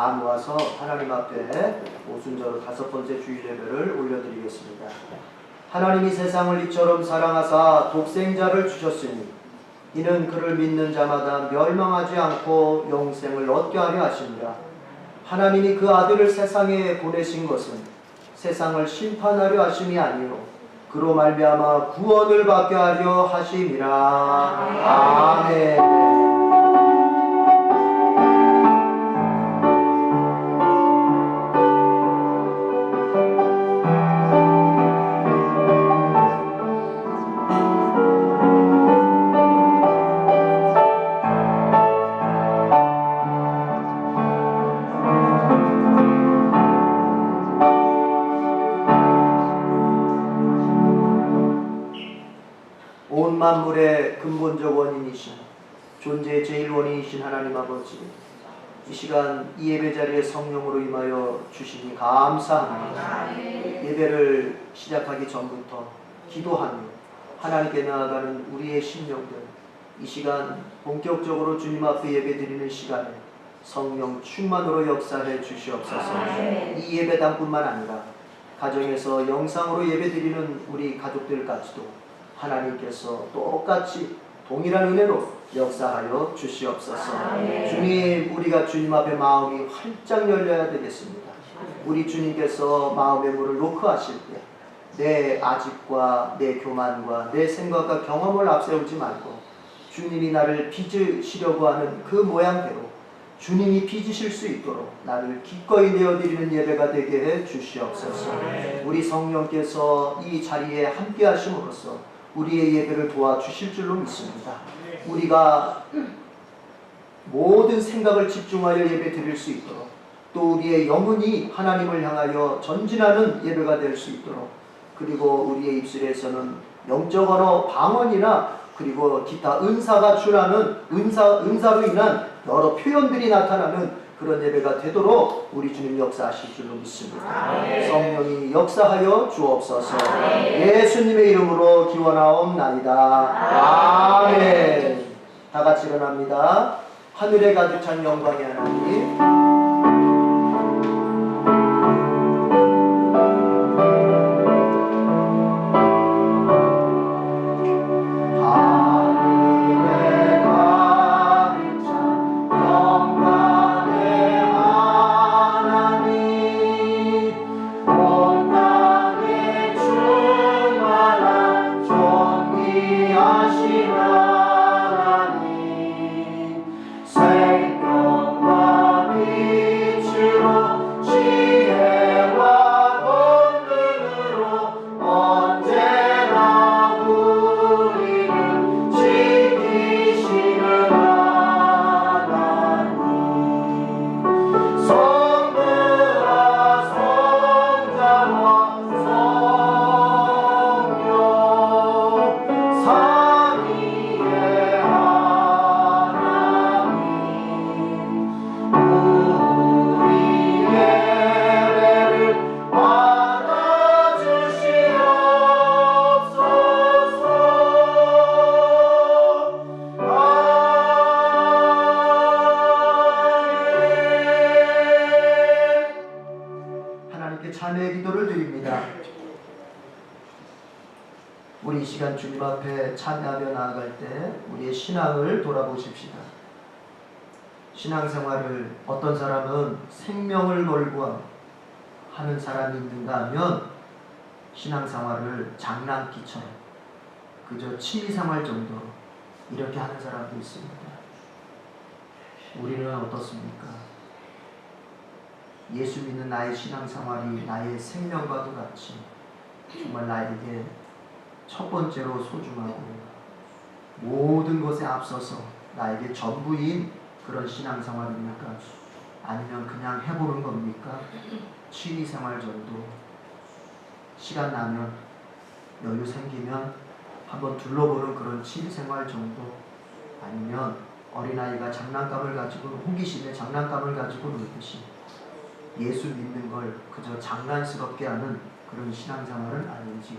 다 모아서 하나님 앞에 오순절 5번째 주일 예배를 올려드리겠습니다. 하나님이 세상을 이처럼 사랑하사 독생자를 주셨으니 이는 그를 믿는 자마다 멸망하지 않고 영생을 얻게 하려 하심이라. 하나님이 그 아들을 세상에 보내신 것은 세상을 심판하려 하심이 아니요 그로 말미암아 구원을 받게 하려 하심이라. 아멘. 온 만물의 근본적 원인이신 존재의 제일 원인이신 하나님 아버지, 이 시간 이 예배 자리에 성령으로 임하여 주시니 감사합니다. 예배를 시작하기 전부터 기도하며 하나님께 나아가는 우리의 심령들, 이 시간 본격적으로 주님 앞에 예배 드리는 시간에 성령 충만으로 역사해 주시옵소서. 이 예배당뿐만 아니라 가정에서 영상으로 예배 드리는 우리 가족들까지도 하나님께서 똑같이 동일한 은혜로 역사하여 주시옵소서. 주님, 우리가 주님 앞에 마음이 활짝 열려야 되겠습니다. 우리 주님께서 마음의 문을 노크하실 때 내 아집과 내 교만과 내 생각과 경험을 앞세우지 말고 주님이 나를 빚으시려고 하는 그 모양대로 주님이 빚으실 수 있도록 나를 기꺼이 내어드리는 예배가 되게 해 주시옵소서. 우리 성령께서 이 자리에 함께 하심으로써 우리의 예배를 도와주실 줄로 믿습니다. 우리가 모든 생각을 집중하여 예배 드릴 수 있도록, 또 우리의 영혼이 하나님을 향하여 전진하는 예배가 될 수 있도록, 그리고 우리의 입술에서는 영적 언어 방언이나 그리고 기타 은사가 출하는 은사로 인한 여러 표현들이 나타나는 그런 예배가 되도록 우리 주님 역사하실 줄로 믿습니다. 성령이 역사하여 주옵소서. 예수님의 이름으로 기원하옵나이다. 아멘. 다 같이 일어납니다. 하늘에 가득 찬 영광의 하나님, 찬미의 기도를 드립니다. 우리 이 시간 주님 앞에 찬미하며 나아갈 때 우리의 신앙을 돌아보십시다. 신앙생활을 어떤 사람은 생명을 걸고 하는 사람이 있는가 하면 신앙생활을 장난기처럼 그저 취미생활 정도로 이렇게 하는 사람도 있습니다. 우리는 어떻습니까? 예수 믿는 나의 신앙생활이 나의 생명과도 같이 정말 나에게 첫 번째로 소중하고 모든 것에 앞서서 나에게 전부인 그런 신앙생활입니까? 아니면 그냥 해보는 겁니까? 취미생활 정도, 시간 나면 여유 생기면 한번 둘러보는 그런 취미생활 정도, 아니면 어린아이가 장난감을 가지고 호기심에 장난감을 가지고 놀듯이 예수 믿는 걸 그저 장난스럽게 하는 그런 신앙생활은 아닌지,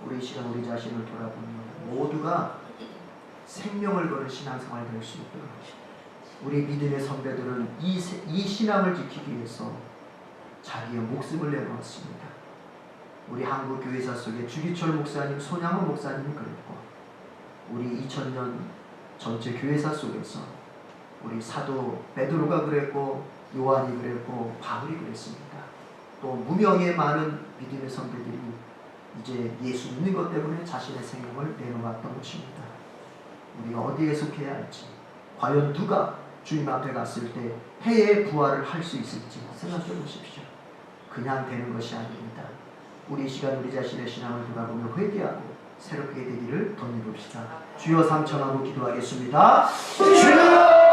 우리 시간 우리 자신을 돌아보면 모두가 생명을 거는 신앙생활 될 수 있도록 우리 믿음의 선배들은 이 신앙을 지키기 위해서 자기의 목숨을 내놓았습니다. 우리 한국 교회사 속에 주기철 목사님, 손양호 목사님이 그랬고, 우리 2000년 전체 교회사 속에서 우리 사도 베드로가 그랬고, 요한이 그랬고, 바울이 그랬습니다. 또 무명의 많은 믿음의 선배들이 이제 예수 믿는 것 때문에 자신의 생명을 내놓았던 것입니다. 우리가 어디에 속해야 할지, 과연 누가 주님 앞에 갔을 때 해의 부활을 할 수 있을지 생각해 보십시오. 그냥 되는 것이 아닙니다. 우리 시간 우리 자신의 신앙을 돌아보며 회개하고 새롭게 되기를 덧입읍시다. 주여 삼청하고 기도하겠습니다. 주여!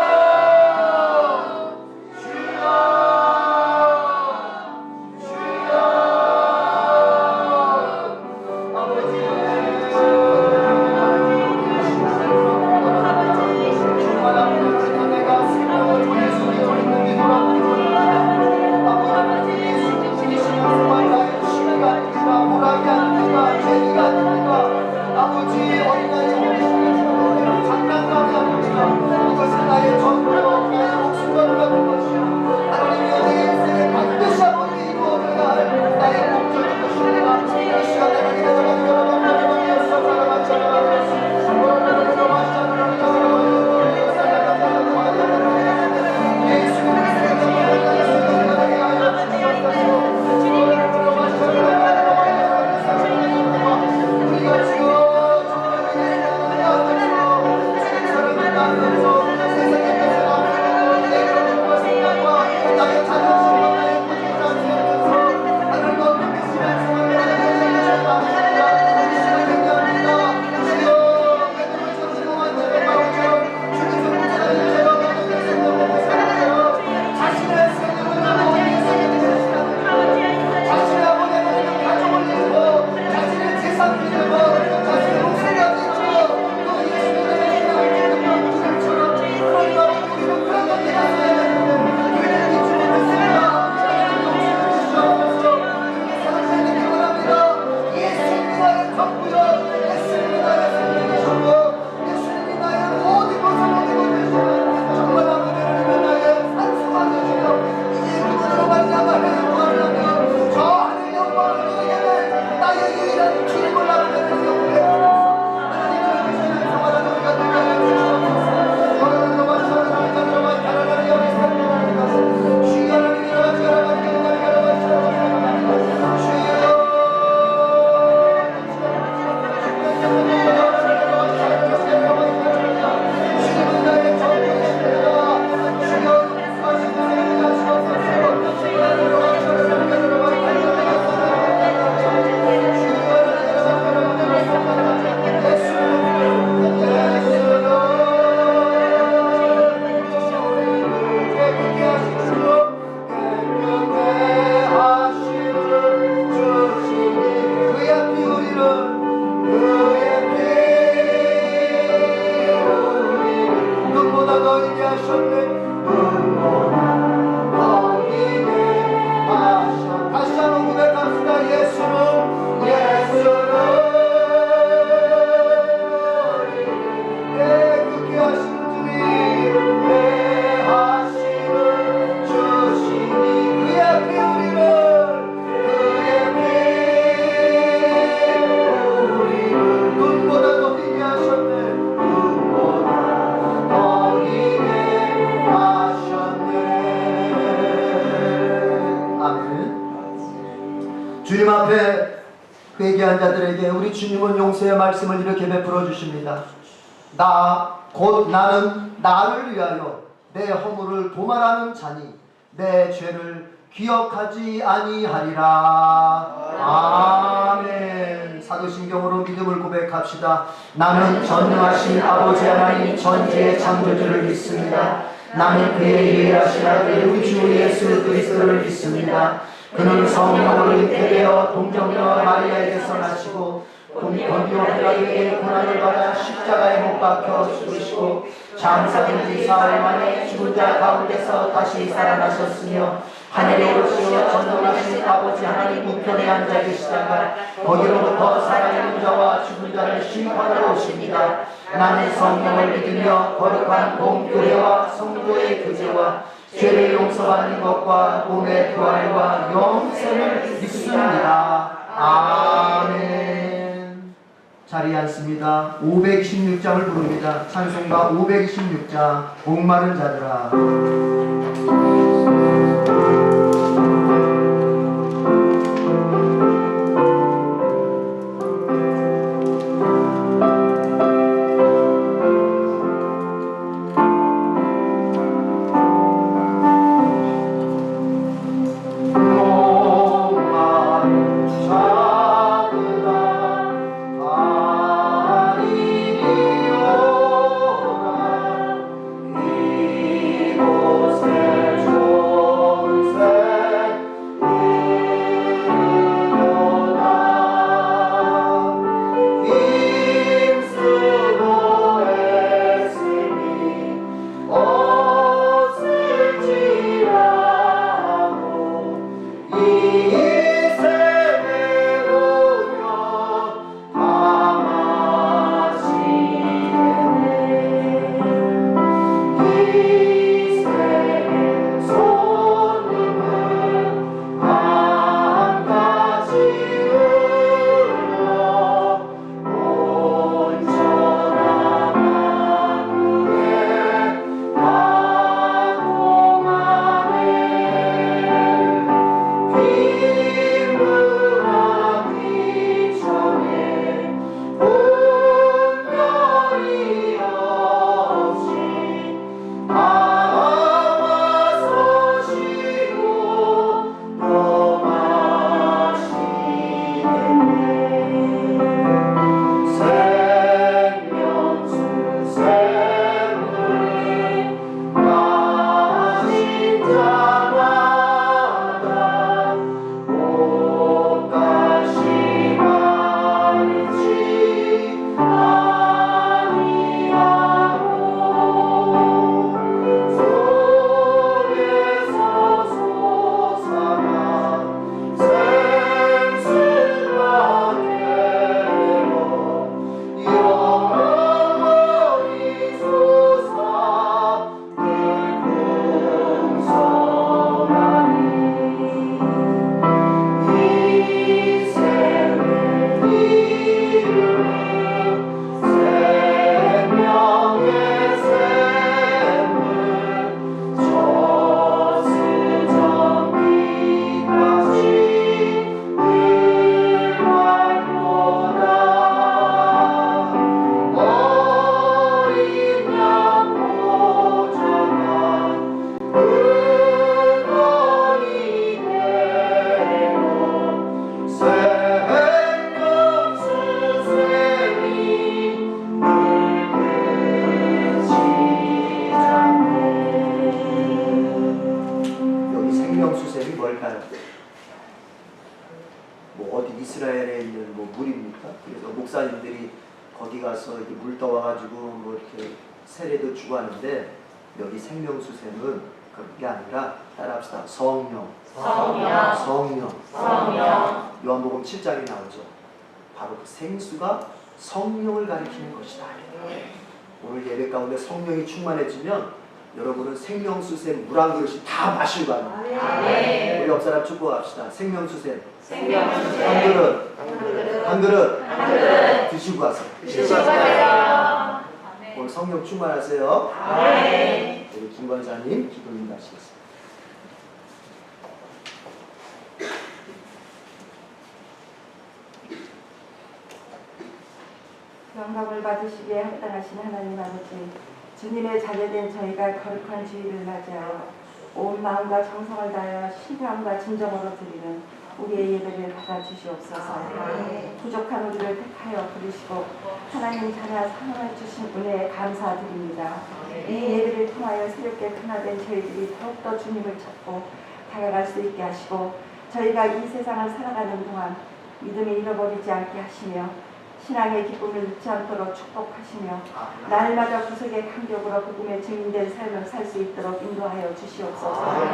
주님 앞에 회개한 자들에게 우리 주님은 용서의 말씀을 이렇게 베풀어 주십니다. 곧 나는 나를 위하여 내 허물을 도말하는 자니 내 죄를 기억하지 아니하리라. 아멘. 사도신경으로 믿음을 고백합시다. 나는 전능하신 아버지 하나님 전지의 창조주를 믿습니다. 나는 그의 유일하신 아들 우리 주 예수 그리스도를 믿습니다. 그는 성령으로 잉태되어 동정녀 마리아에게서 나시고 본디오 빌라도에게 고난을 받아 십자가에 못 박혀 죽으시고 장사된 지 사흘 만에 죽은 자 가운데서 다시 살아나셨으며 하늘에 오르시어 전능하신 아버지 하나님 우편에 앉아 계시다가 거기로부터 살아있는 자와 죽은 자를 심판하러 오십니다. 나는 성령을 믿으며 거룩한 공교회와 성도의 교제와 죄를 용서받는 것과 몸의 부활과 영생을 믿습니다. 아멘. 자리에 앉습니다. 526장을 부릅니다. 찬송가 526장 목마른 자들아. 이스라엘에 있는 물입니까? 그래서 목사님들이 거기 가서 이렇게 물 떠와가지고 이렇게 세례도 주고 하는데, 여기 생명수샘은 그런 게 아니라, 따라합시다. 성령. 요한복음 7장에 나오죠. 바로 그 생수가 성령을 가리키는 것이다. 오늘 예배 가운데 성령이 충만해지면 여러분은 생명수샘 물 한 그릇이 다 마시고 가요. 우리 옆 사람 축복합시다. 생명수샘 한 그릇 드시고 가세요. 오늘 성령 충만하세요. 우리 김권사님 기도 인도하시겠습니다. 영광을 받으시기에 합당하신 하나님 아버지, 주님의 자녀된 저희가 거룩한 주일을 맞이하여 온 마음과 정성을 다하여 신령과 진정으로 드리는 우리의 예배를 받아주시옵소서. 부족한 우리를 택하여 부르시고 하나님 자녀 상을 주신 은혜에 감사드립니다. 이 예배를 통하여 새롭게 하나된 저희들이 더욱더 주님을 찾고 다가갈 수 있게 하시고, 저희가 이 세상을 살아가는 동안 믿음을 잃어버리지 않게 하시며 신앙의 기쁨을 잃지 않도록 축복하시며 날마다 구속의 감격으로 복음에 증인된 삶을 살 수 있도록 인도하여 주시옵소서.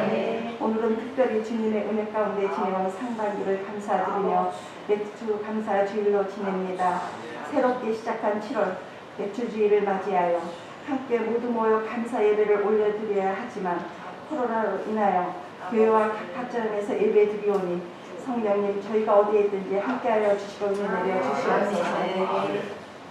오늘은 특별히 주님의 은혜 가운데 지내온 상반기를 감사드리며 매주 감사 주일로 지냅니다. 새롭게 시작한 7월 매주주일을 맞이하여 함께 모두 모여 감사 예배를 올려드려야 하지만 코로나로 인하여 교회와 각 가정에서 예배 드리오니 성령님 저희가 어디에 있든지 함께하여 주시고 은혜 내려 주시옵소서.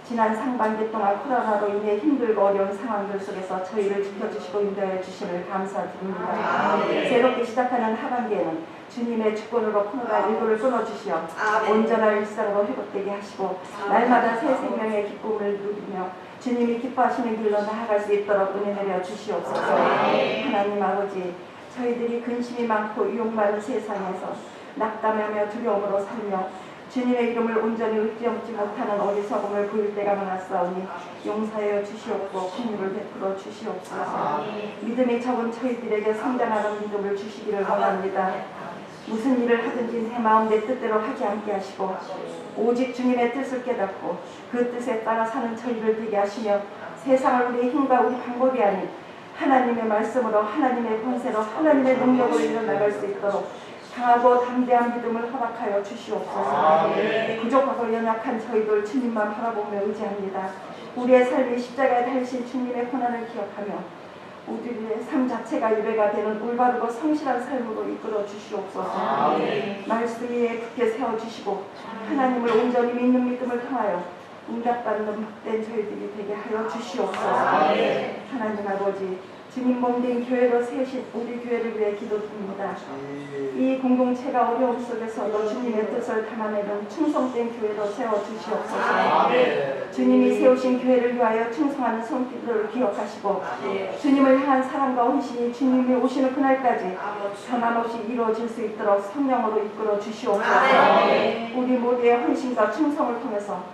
지난 상반기 동안 코로나로 인해 힘들고 어려운 상황들 속에서 저희를 지켜주시고 인도해 주심을 감사드립니다. 새롭게 시작하는 하반기에는 주님의 주권으로 코로나19를 끊어주시어 온전한 일상으로 회복되게 하시고 날마다 새 생명의 기쁨을 누리며 주님이 기뻐하시는 길로 나아갈 수 있도록 은혜 내려 주시옵소서. 하나님 아버지, 저희들이 근심이 많고 유혹 많은 세상에서 낙담하며 두려움으로 살며 주님의 이름을 온전히 의지하지 못하는 어리석음을 보일 때가 많았사오니 용서하여 주시옵고 긍휼을 베풀어 주시옵소서. 믿음이 적은 저희들에게 성장하는 믿음을 주시기를 원합니다. 무슨 일을 하든지 내 마음 내 뜻대로 하지 않게 하시고 오직 주님의 뜻을 깨닫고 그 뜻에 따라 사는 저희를 되게 하시며 세상을 우리의 힘과 우리 방법이 아닌 하나님의 말씀으로 하나님의 권세로 하나님의 능력으로 일어나갈 수 있도록 강하고 담대한 믿음을 허락하여 주시옵소서. 부족하고 연약한 저희들 주님만 바라보며 의지합니다. 우리의 삶이 십자가에 달리신 주님의 고난을 기억하며 우리의 삶 자체가 예배가 되는 올바르고 성실한 삶으로 이끌어 주시옵소서. 말씀 위에 굳게 세워주시고 하나님을 온전히 믿는 믿음을 통하여 응답받는 복된 저희들이 되게 하여 주시옵소서. 하나님 아버지, 주님 몸된 교회로 세우신 우리 교회를 위해 기도드립니다. 이 공동체가 어려움 속에서도 주님의 뜻을 담아내는 충성된 교회로 세워주시옵소서. 주님이 세우신 교회를 위하여 충성하는 성도들을 기억하시고 주님을 향한 사랑과 헌신이 주님이 오시는 그날까지 변함없이 이루어질 수 있도록 성령으로 이끌어 주시옵소서. 우리 모두의 헌신과 충성을 통해서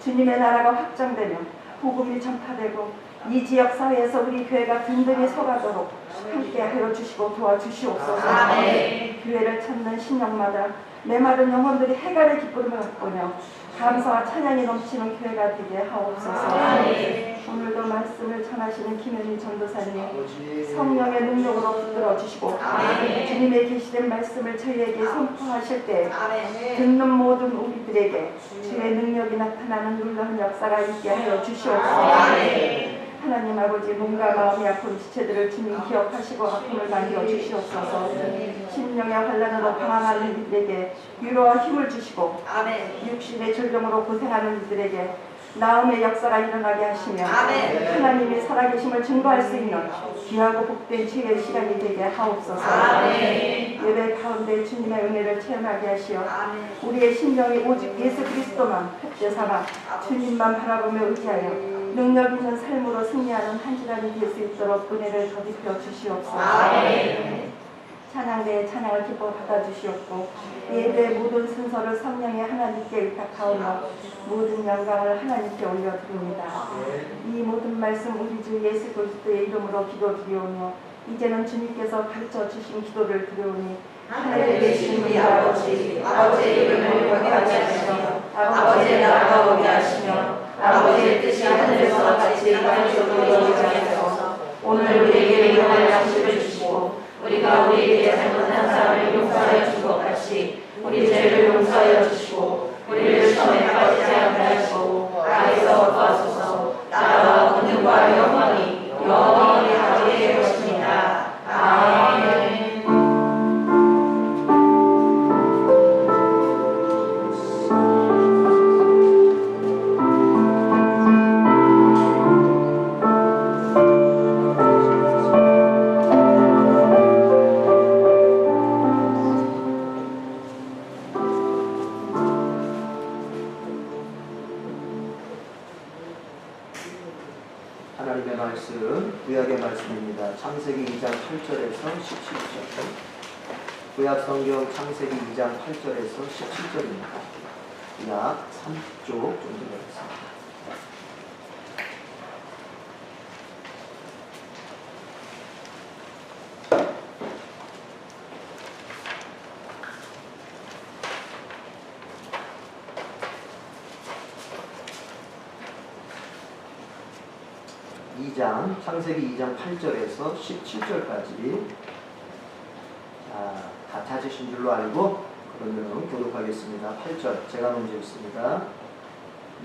주님의 나라가 확장되며 복음이 전파되고 이 지역 사회에서 우리 교회가 든든히 서가도록 함께하여 주시고 도와주시옵소서. 교회를 찾는 신령마다 메마른 영혼들이 해갈의 기쁨을 맛보며 감사와 찬양이 넘치는 교회가 되게 하옵소서. 오늘도 말씀을 전하시는 김현희 전도사님 성령의 능력으로 붙들어 주시고 주님의 계시된 말씀을 저희에게 선포하실 때 듣는 모든 우리들에게 주의 능력이 나타나는 놀라운 역사가 있게 하여 주시옵소서. 하나님 아버지, 몸과 마음이 아픈 지체들을 주님 기억하시고 아픔을 남겨 주시옵소서. 심령의 환난으로 방황하는 이들에게 위로와 힘을 주시고 육신의 질병으로 고생하는 이들에게 나음의 역사가 일어나게 하시며 하나님이 살아계심을 증거할 수 있는 귀하고 복된 주의 시간이 되게 하옵소서. 예배 가운데 주님의 은혜를 체험하게 하시어 우리의 심령이 오직 예수 그리스도만 표 삼아 주님만 바라보며 의지하여 능력 있는 삶으로 승리하는 한 주간이 될 수 있도록 은혜를 더입혀 주시옵소서. 찬양대의 찬양을 기뻐 받아주시옵고 예배의 모든 순서를 성령의 하나님께 의탁하오며 모든 영광을 하나님께 올려드립니다. 이 모든 말씀 우리 주 예수 그리스도의 이름으로 기도드리오며 이제는 주님께서 가르쳐 주신 기도를 드리오니 하늘에 계신 우리 아버지, 아버지의 이름을 거룩하게 하시며 아버지의 나라가 오게 하시며 아버지의 뜻이 하늘에서 같이 땅에서도 이루어지게 하소서. 오늘 우리에게 일용할 양식을 주시고 우리가 우리에게 잘못한 사람을 용서하여 준 것 같이 우리 죄를 용서하여 주시고 우리를 시험에 빠지지 않게 하시고 악에서 구하소서. 나라와 권능과 영광이 영원히 아버지의 것입니다. 아멘. 하나님의 말씀, 구약의 말씀입니다. 창세기 2장 8절에서 17절. 구약 성경 창세기 2장 8절에서 17절입니다. 약 3쪽 정도 되겠습니다. 2장, 창세기 2장 8절에서 17절까지 다 찾으신 줄로 알고 그러면 교독하겠습니다. 8절 제가 먼저 읽습니다.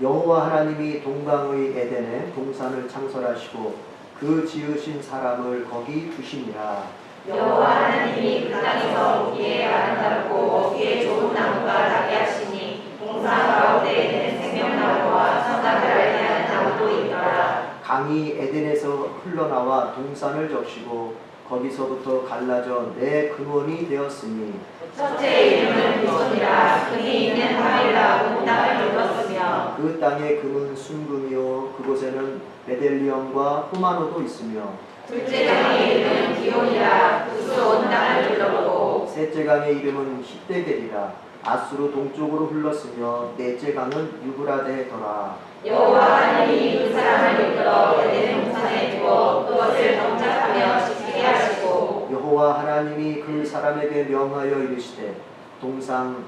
여호와 하나님이 동방의 에덴에 동산을 창설하시고 그 지으신 사람을 거기 두시니라. 여호와 하나님이 그 땅에서 보기에 아름답고 먹기에 좋은 나무가 나게 하시니 동산 가운데에는 생명나무와 선악을 알게 하는 나무도 있더라. 강이 에덴에서 흘러나와 동산을 적시고 거기서부터 갈라져 내 근원이 되었으니 첫째 이름은 비손이라. 그이 있는 하밀라 온 땅을 둘렀으며 그 땅의 금은 순금이요 그곳에는 베델리엄과 후마노도 있으며 둘째 강의 이름은 기온이라. 그수 온 땅을 둘렀고 셋째 강의 이름은 십대겔이라. 아수로 동쪽으로 흘렀으며 넷째 강은 유브라데더라. 여호와 하나님이 그 사람을 이끌어 에덴 동산에 두어 그것을 정착하며 지키게 하시고 여호와 하나님이 그 사람에게 명하여 이르시되 동산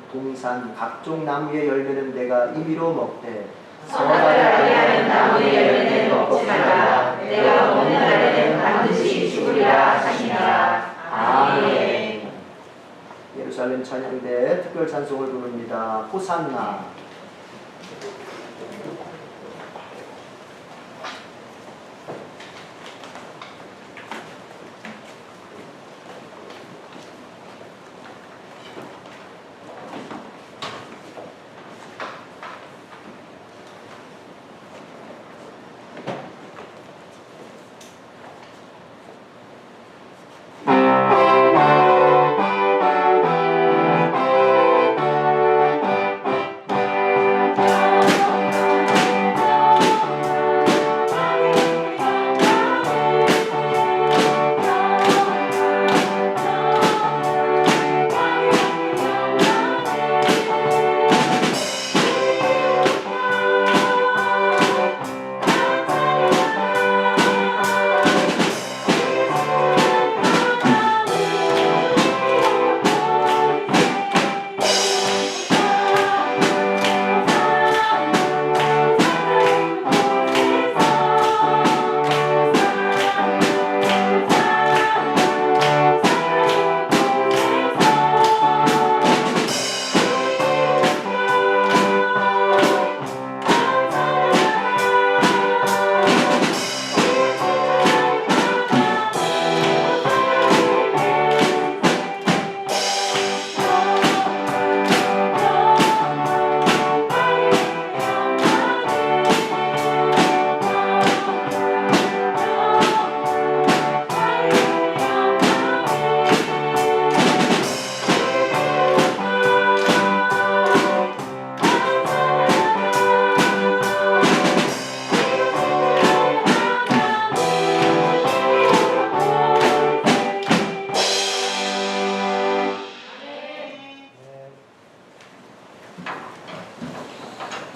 각종 나무의 열매는 내가 임의로 먹되 선악을 알게 하는 나무의 열매는 먹지 말라. 내가 먹는 날에는 반드시 죽으리라 하시니라. 아멘. 예루살렘 찬양대 특별 찬송을 부릅니다. 호산나.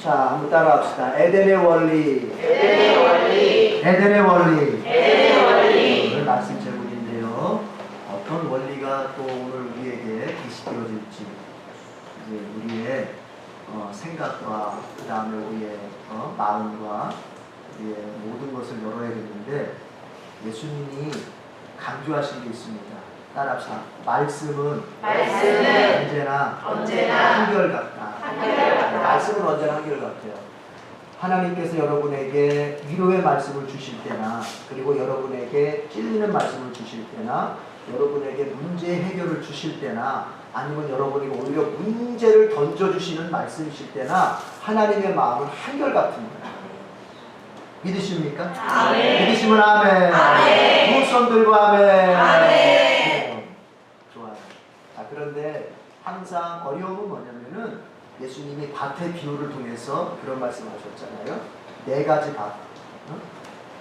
자, 한번 따라합시다. 에덴의 원리. 에덴의 원리. 에덴의 원리. 에덴의 원리. 오늘 말씀 제목인데요. 어떤 원리가 또 오늘 우리에게 계시되어질지 이제 우리의 생각과 그 다음에 우리의 마음과 우리의 모든 것을 열어야겠는데 예수님이 강조하신 게 있습니다. 따라합시다. 말씀은 언제나 한결같다. 말씀은 언제나 한결같아요. 하나님께서 여러분에게 위로의 말씀을 주실 때나 그리고 여러분에게 찔리는 말씀을 주실 때나 여러분에게 문제 해결을 주실 때나 아니면 여러분에게 오히려 문제를 던져주시는 말씀이실 때나 하나님의 마음은 한결같습니다. 믿으십니까? 아멘. 믿으시면 아멘. 아멘. 두 손 들고 아멘. 아멘. 좋아요. 자, 그런데 항상 어려움은 뭐냐면은 예수님이 밭의 비유를 통해서 그런 말씀을 하셨잖아요. 네 가지 밭.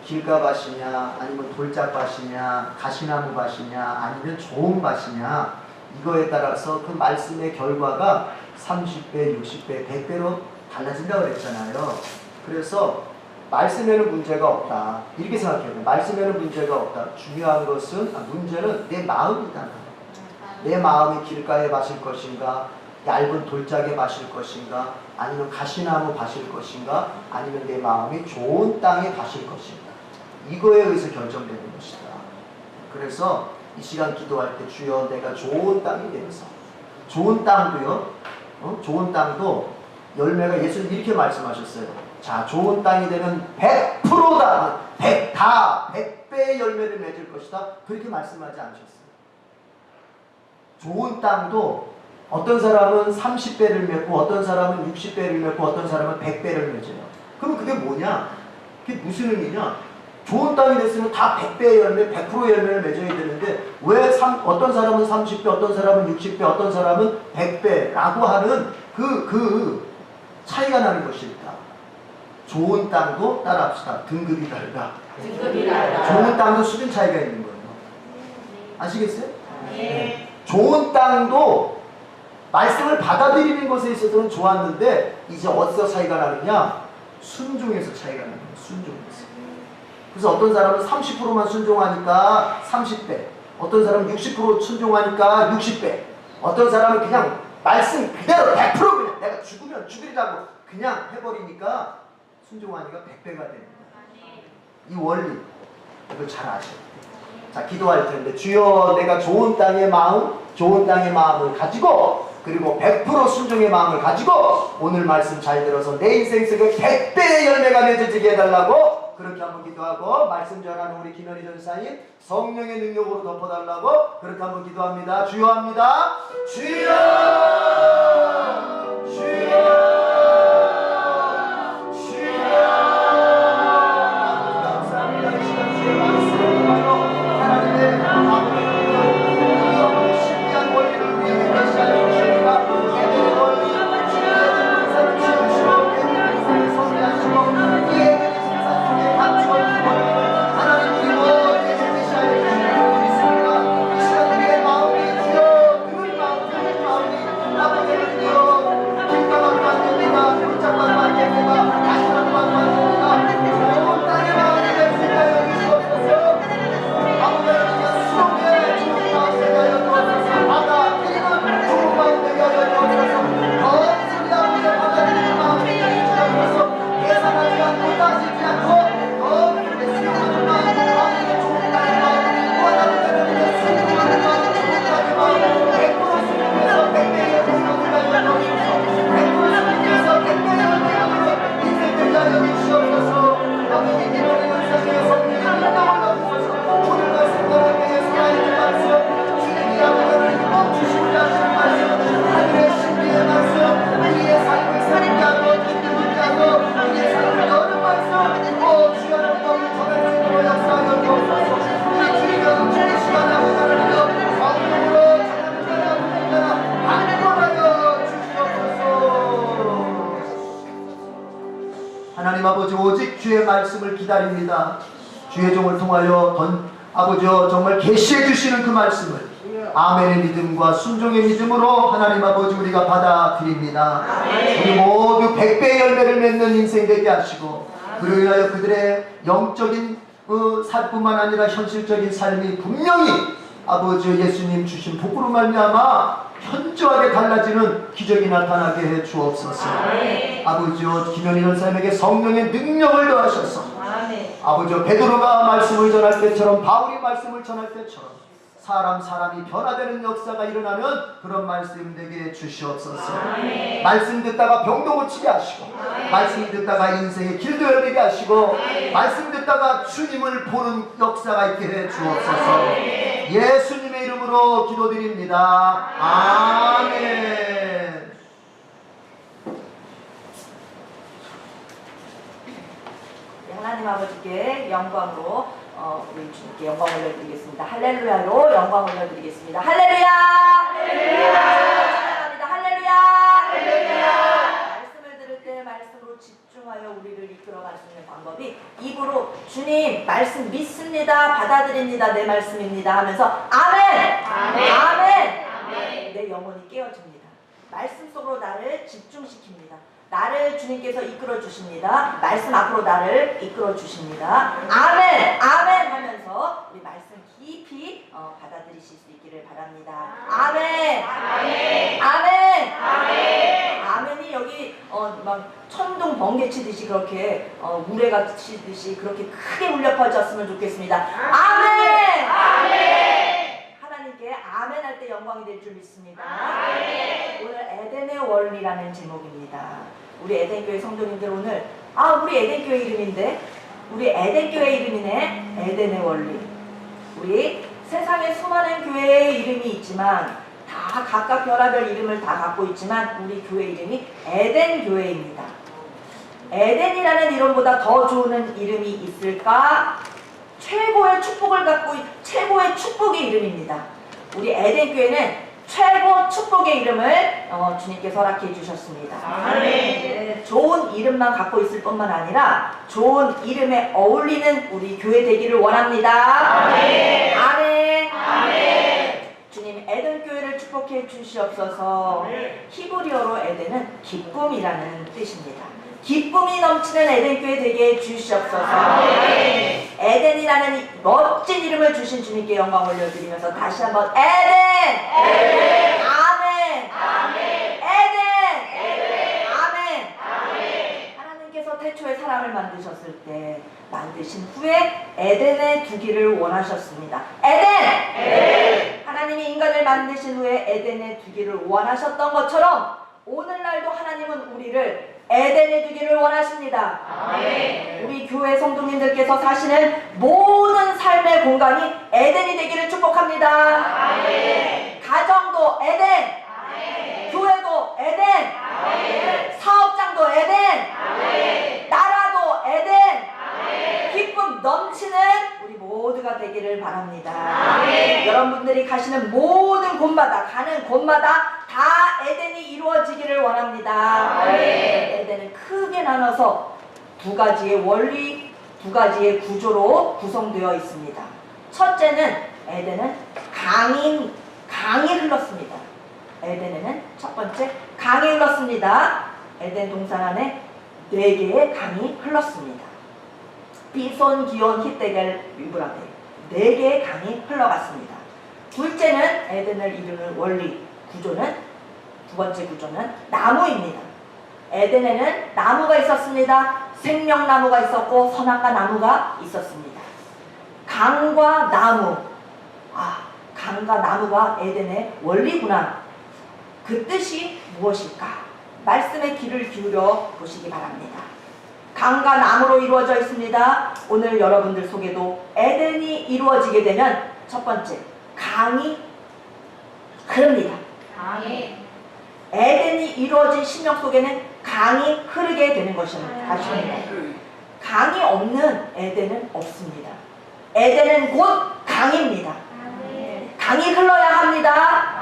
길가밭이냐 아니면 돌짝밭이냐 가시나무 밭이냐 아니면 좋은 밭이냐 이거에 따라서 그 말씀의 결과가 30배, 60배, 100배로 달라진다고 그랬잖아요. 그래서 말씀에는 문제가 없다. 이렇게 생각해야 돼요. 말씀에는 문제가 없다. 중요한 것은 문제는 내 마음이다. 내 마음이 길가에 마실 것인가 얇은 돌짝에 마실 것인가 아니면 가시나무 마실 것인가 아니면 내 마음이 좋은 땅에 마실 것인가 이거에 의해서 결정되는 것이다. 그래서 이 시간 기도할 때 주여 내가 좋은 땅이 되어서 좋은 땅도요. 좋은 땅도 열매가 예수님 이렇게 말씀하셨어요. 자, 좋은 땅이 되면 100%다. 100배의 열매를 맺을 것이다. 그렇게 말씀하지 않으셨어요. 좋은 땅도 어떤 사람은 30배를 맺고 어떤 사람은 60배를 맺고 어떤 사람은 100배를 맺어요. 그럼 그게 뭐냐? 그게 무슨 의미냐? 좋은 땅이 됐으면 다 100배의 열매, 100%의 열매를 맺어야 되는데 왜 어떤 사람은 30배, 어떤 사람은 60배, 어떤 사람은 100배라고 하는 그 차이가 나는 것일까? 좋은 땅도 따라합시다. 등급이 다르다. 등급이 다르다. 좋은 땅도 수준 차이가 있는 거예요. 아시겠어요? 네. 좋은 땅도 말씀을 받아들이는 것에 있어서는 좋았는데 이제 어디서 차이가 나느냐? 순종에서 차이가 나는 거예요. 순종에서. 그래서 어떤 사람은 30%만 순종하니까 30배, 어떤 사람은 60% 순종하니까 60배, 어떤 사람은 그냥 말씀 그대로 100% 그냥 내가 죽으면 죽으리라고 그냥 해버리니까 순종하니까 100배가 됩니다. 이 원리 이걸 잘 아셔야 돼요. 자, 기도할 텐데 주여 내가 좋은 땅의 마음, 좋은 땅의 마음을 가지고 그리고 100% 순종의 마음을 가지고 오늘 말씀 잘 들어서 내 인생 속에 100배의 열매가 맺어지게 해달라고 그렇게 한번 기도하고 말씀 전하는 우리 김현희 전사님 성령의 능력으로 덮어달라고 그렇게 한번 기도합니다. 주여 합니다. 주여 주여 주여 감사합니다. 이 시간 주의 말씀을 하나님의 아버지의 신비한 원리를 위해 계시하여 주십니다. 예배의 원리 주의 문사를 지으시고 예배의 문사를 성리하시고 예배의 생산 속에 감추어 주시고 하나님 우리 모두에게 계시하여 주시고 믿습니다. 이 시간 우리의 마음이 주여 그 마음이 아버지를 주여 길가만 안 됩니다. 홀짝만 안 됩니다. 다시만 안 됩니다. 온 땅의 마음이 될 수 있게 하여 주시옵소서. 아버지 하나님 수록의 좋은 마음 되게 하여 주옵소서. 받아들이는 좋은 마음 되게 하여 주옵소서. 거짓이 아버지 받아들이는 마음 되게 하여 주옵소서. 계산하지 않고 따지지 않고 거짓에 수용하는 마음 아버지의 좋은 땅의 마음 원하는 대로 우리가 수용하는 마음 좋은 땅의 마음 100% 수용해서 100배의 열매가 되게 하여 주옵소서. 100% 수용해서 100배의 열매가 인생 되게 하여 주시옵소서. 아버지 기도를 연상해 성령의 능력을 넣으소서. 오늘 말씀 여러분에게 살아있는 말씀 주님이 아버지를 멈추시고자 하시는 말씀 하늘의 신비의 말씀 우리의 삶을 살게 하고 죽게 하고 우리의 삶을 여는 말씀 주여 하나님 너를 전할 수 있도록 역사하여 주옵소서. 우리 주님은 주의 시간에 하나님여 성령으로 찬양하는 자라 안전하여 주시옵소서. 하나님 아버지 오직 주의 말씀을 기다립니다. 주의 종을 통하여 아버지여 정말 계시해 주시는 그 말씀을 아멘의 믿음과 순종의 믿음으로 하나님 아버지 우리가 받아들입니다. 우리 모두 100배의 열매를 맺는 인생 되게 하시고 그로 인하여 그들의 영적인 삶뿐만 아니라 현실적인 삶이 분명히 아버지 예수님 주신 복으로 말미암아 현저하게 달라지는 기적이 나타나게 해 주옵소서. 아버지여 김현희 전사님에게 성령의 능력을 더하셔서 아버지여 베드로가 말씀을 전할 때처럼 바울이 말씀을 전할 때처럼 사람이 변화되는 역사가 일어나는 그런 말씀 되게 주시옵소서. 말씀 듣다가 병도 고치게 하시고 말씀 듣다가 인생의 길도 열리게 하시고 말씀 듣다가 주님을 보는 역사가 있게 해 주옵소서. 예수님의 이름으로 기도드립니다. 아멘. 하나님 아버지께 영광으로 우리 주님께 영광 올려드리겠습니다. 할렐루야로 영광 올려드리겠습니다. 할렐루야! 할렐루야! 찬양합니다. 할렐루야! 할렐루야! 말씀을 들을 때 말씀으로 집중하여 우리를 이끌어갈 수 있는 방법이 입으로 주님 말씀 믿습니다. 받아들입니다. 내 말씀입니다. 하면서 아멘! 아멘! 아멘! 아멘! 내 영혼이 깨어집니다. 말씀 속으로 나를 집중시킵니다. 나를 주님께서 이끌어 주십니다. 말씀 앞으로 나를 이끌어 주십니다. 아멘! 아멘! 하면서 우리 말씀 깊이 받아들이실 수 있기를 바랍니다. 아멘! 아멘! 아멘! 아멘! 아멘이 여기 저기 막 천둥 번개 치듯이 그렇게 우레가 치듯이 그렇게 크게 울려 퍼졌으면 좋겠습니다. 아멘. 하나님께 아멘 할 때 영광이 될 줄 믿습니다. 오늘 에덴의 원리라는 제목입니다. 우리 에덴교회 성도님들 오늘 우리 에덴교회 이름인데 우리 에덴교회 이름이네. 에덴의 원리. 우리 세상에 수많은 교회의 이름이 있지만 다 각각 별하별 이름을 다 갖고 있지만 우리 교회 이름이 에덴 교회입니다. 에덴이라는 이름보다 더 좋은 이름이 있을까? 최고의 최고의 축복의 이름입니다. 우리 에덴 교회는 최고 축복의 이름을 주님께서 허락해 주셨습니다. 아멘. 좋은 이름만 갖고 있을 뿐만 아니라 좋은 이름에 어울리는 우리 교회 되기를 원합니다. 아멘. 아멘. 아멘. 주님 에덴 교회를 축복해 주시옵소서. 히브리어로 에덴은 기쁨이라는 뜻입니다. 기쁨이 넘치는 에덴 교회 되게 해 주시옵소서. 아멘. 에덴이라는 이 멋진 이름을 주신 주님께 영광 올려드리면서 다시 한번 에덴. 아멘. 에덴. 아멘. 하나님께서 태초에 사람을 만드셨을 때 만드신 후에 에덴에 두기를 원하셨습니다. 에덴. 하나님이 인간을 만드신 후에 에덴에 두기를 원하셨던 것처럼 오늘날도 하나님은 우리를 에덴에 두기를 원하십니다. 아멘. 우리 교회 성도님들께서 사시는 모든 삶의 공간이 에덴이 되기를 축복합니다. 아멘. 가정도 에덴, 아멘. 교회도 에덴, 아멘. 사업장도 에덴, 아멘. 나라도 에덴, 아멘. 기쁨 넘치는 우리 모두가 되기를 바랍니다. 아멘. 여러분들이 가시는 모든 곳마다 가는 곳마다 다 에덴이 이루어지기를 원합니다. 아멘. 에덴을 크게 나눠서 두 가지의 원리, 두 가지의 구조로 구성되어 있습니다. 첫째는 에덴은 강이 흘렀습니다. 에덴에는 첫 번째 강이 흘렀습니다. 에덴 동산 안에 4개의 강이 흘렀습니다. 비손, 기온, 히데겔, 유브라데 4개의 강이 흘러갔습니다. 둘째는 에덴을 이루는 원리, 구조는 두 번째 구조는 나무입니다. 에덴에는 나무가 있었습니다. 생명나무가 있었고 선악과 나무가 있었습니다. 강과 나무, 강과 나무가 에덴의 원리구나. 그 뜻이 무엇일까? 말씀에 귀를 기울여 보시기 바랍니다. 강과 나무로 이루어져 있습니다. 오늘 여러분들 속에도 에덴이 이루어지게 되면 첫 번째, 강이 흐릅니다. 아멘. 에덴이 이루어진 심령 속에는 강이 흐르게 되는 것입니다. 강이 없는 에덴은 없습니다. 에덴은 곧 강입니다. 강이 흘러야 합니다.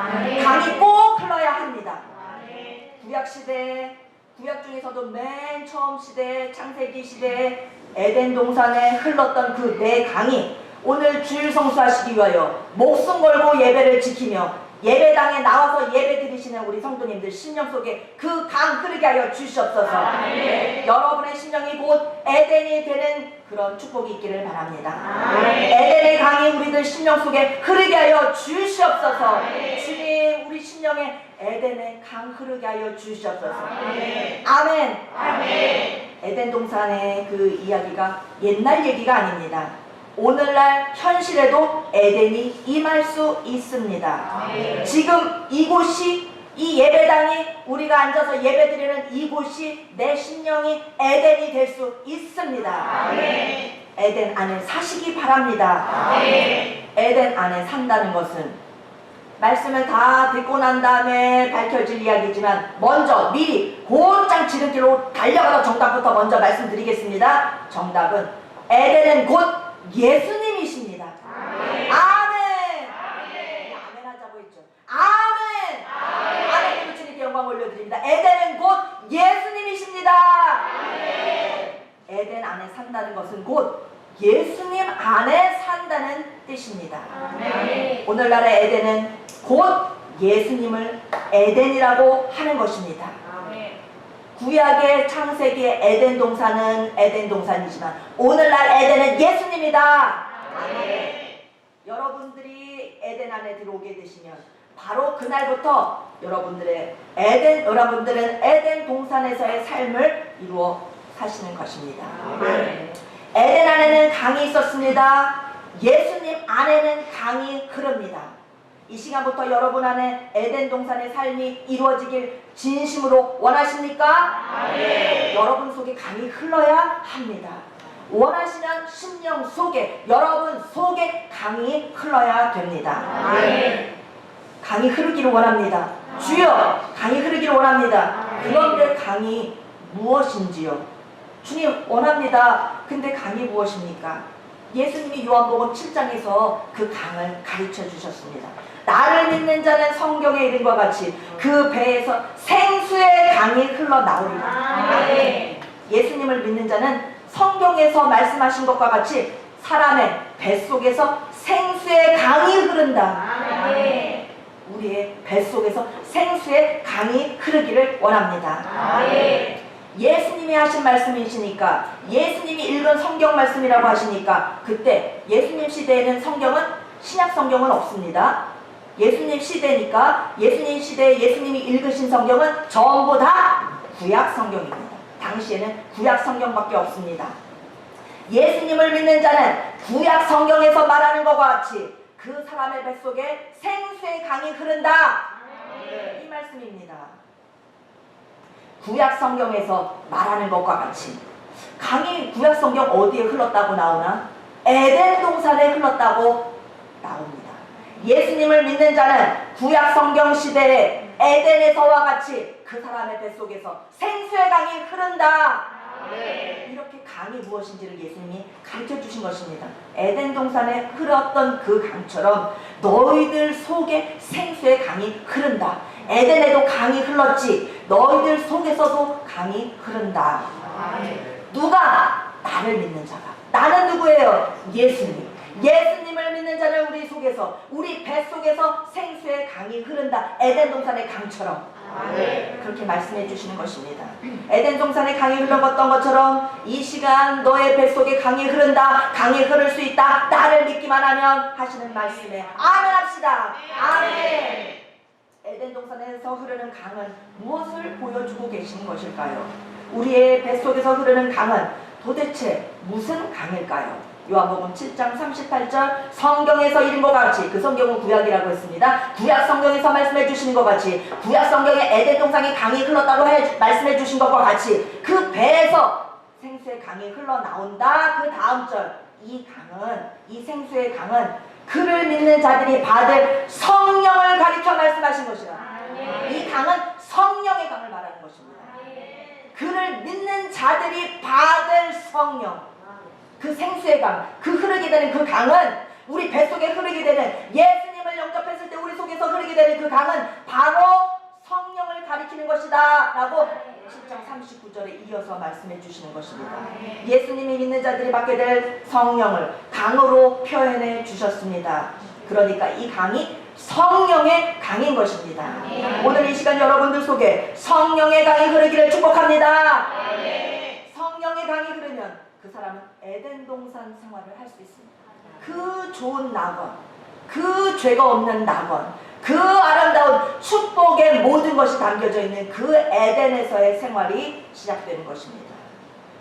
아멘. 강이 꼭 흘러야 합니다. 아멘. 구약시대, 구약 중에서도 맨 처음 시대, 창세기 시대 에덴 동산에 흘렀던 그 4강이 오늘 주일 성수하시기 위하여 목숨 걸고 예배를 지키며 예배당에 나와서 예배 드리시는 우리 성도님들 심령 속에 그 강 흐르게 하여 주시옵소서. 아멘. 여러분의 심령이 곧 에덴이 되는 그런 축복이 있기를 바랍니다. 아멘. 에덴의 강이 우리들 심령 속에 흐르게 하여 주시옵소서. 아멘. 주님, 우리 심령에 에덴의 강 흐르게 하여 주시옵소서. 아멘. 아멘. 아멘. 에덴 동산의 그 이야기가 옛날 얘기가 아닙니다. 오늘날 현실에도 에덴이 임할 수 있습니다. 아멘. 지금 이곳이, 이 예배당이, 우리가 앉아서 예배드리는 이곳이 내 심령이 에덴이 될 수 있습니다. 아멘. 에덴 안에 사시기 바랍니다. 아멘. 에덴 안에 산다는 것은 말씀을 다 듣고 난 다음에 밝혀질 이야기지만 먼저 미리 곧장 지름길로 달려가서 정답부터 먼저 말씀드리겠습니다. 정답은 에덴은 곧 예수님이십니다. 아멘. 아멘. 아멘. 아멘 하자고 했죠. 아멘. 아멘. 주님께 영광 올려드립니다. 에덴은 곧 예수님이십니다. 아멘. 에덴 안에 산다는 것은 곧 예수님 안에 산다는 뜻입니다. 아멘. 오늘날의 에덴은 곧 예수님을 에덴이라고 하는 것입니다. 아멘. 구약의 창세기의 에덴 동산은 에덴 동산이지만 오늘날 에덴은 예수님이다. 아멘. 여러분들이 에덴 안에 들어오게 되시면 바로 그날부터 여러분들은 에덴 동산에서의 삶을 이루어 사시는 것입니다. 에덴 안에는 강이 있었습니다. 예수님 안에는 강이 흐릅니다. 이 시간부터 여러분 안에 에덴 동산의 삶이 이루어지길 진심으로 원하십니까? 여러분 속에 강이 흘러야 합니다. 원하시는 심령 속에, 여러분 속에 강이 흘러야 됩니다. 강이 흐르기를 원합니다. 주여, 강이 흐르기를 원합니다. 그런데 강이 무엇인지요? 주님, 원합니다. 근데 강이 무엇입니까? 예수님이 요한복음 7장에서 그 강을 가르쳐 주셨습니다. 나를 믿는 자는 성경에 이른과 같이 그 배에서 생수의 강이 흘러나오리라. 예수님을 믿는 자는 성경에서 말씀하신 것과 같이 사람의 뱃속에서 생수의 강이 흐른다. 우리의 뱃속에서 생수의 강이 흐르기를 원합니다. 예수님이 하신 말씀이시니까, 예수님이 읽은 성경 말씀이라고 하시니까, 그때 예수님 시대에는 신약 성경은 없습니다. 예수님 시대니까 예수님 시대에 예수님이 읽으신 성경은 전부 다 구약 성경입니다. 당시에는 구약 성경밖에 없습니다. 예수님을 믿는 자는 구약 성경에서 말하는 것과 같이 그 사람의 뱃속에 생수의 강이 흐른다. 이 말씀입니다. 구약 성경에서 말하는 것과 같이 강이 구약 성경 어디에 흘렀다고 나오나? 에덴 동산에 흘렀다고 나옵니다. 예수님을 믿는 자는 구약 성경 시대에 에덴에서와 같이 그 사람의 뱃속에서 생수의 강이 흐른다. 이렇게 강이 무엇인지를 예수님이 가르쳐 주신 것입니다. 에덴 동산에 흘렀던 그 강처럼 너희들 속에 생수의 강이 흐른다. 에덴에도 강이 흘렀지 너희들 속에서도 강이 흐른다. 누가? 나를 믿는 자가. 나는 누구예요? 예수님. 예수님을 믿는 자는 우리 속에서, 우리 뱃속에서 생수의 강이 흐른다. 에덴 동산의 강처럼. 그렇게 말씀해 주시는 것입니다. 에덴 동산의 강이 흘러갔던 것처럼 이 시간 너의 뱃속에 강이 흐른다. 강이 흐를 수 있다. 나를 믿기만 하면 하시는 말씀에 아멘 합시다. 아멘. 에덴 동산에서 흐르는 강은 무엇을 보여주고 계시는 것일까요? 우리의 뱃속에서 흐르는 강은 도대체 무슨 강일까요? 요한복음 7장 38절 성경에서 이른 것 같이, 그 성경은 구약이라고 했습니다. 구약 성경에서 말씀해 주시는 것 같이, 구약 성경에 에덴 동산에 강이 흘렀다고 말씀해 주신 것과 같이 그 배에서 생수의 강이 흘러나온다. 그 다음 절, 이 강은, 이 생수의 강은 그를 믿는 자들이 받을 성령을 가리켜 말씀하신 것이라. 이 강은 성령의 강을 말하는 것입니다. 그를 믿는 자들이 받을 성령, 그 생수의 강, 그 흐르게 되는 그 강은, 우리 뱃속에 흐르게 되는, 예수님을 영접했을 때 우리 속에서 흐르게 되는 그 강은 바로 성령을 가리키는 것이다 라고 7장 39절에 이어서 말씀해 주시는 것입니다. 예수님이 믿는 자들이 받게 될 성령을 강으로 표현해 주셨습니다. 그러니까 이 강이 성령의 강인 것입니다. 오늘 이 시간 여러분들 속에 성령의 강이 흐르기를 축복합니다. 성령의 강이 흐르면 그 사람은 에덴 동산 생활을 할 수 있습니다. 그 좋은 낙원, 그 죄가 없는 낙원, 그 아름다운 축복의 모든 것이 담겨져 있는 그 에덴에서의 생활이 시작되는 것입니다.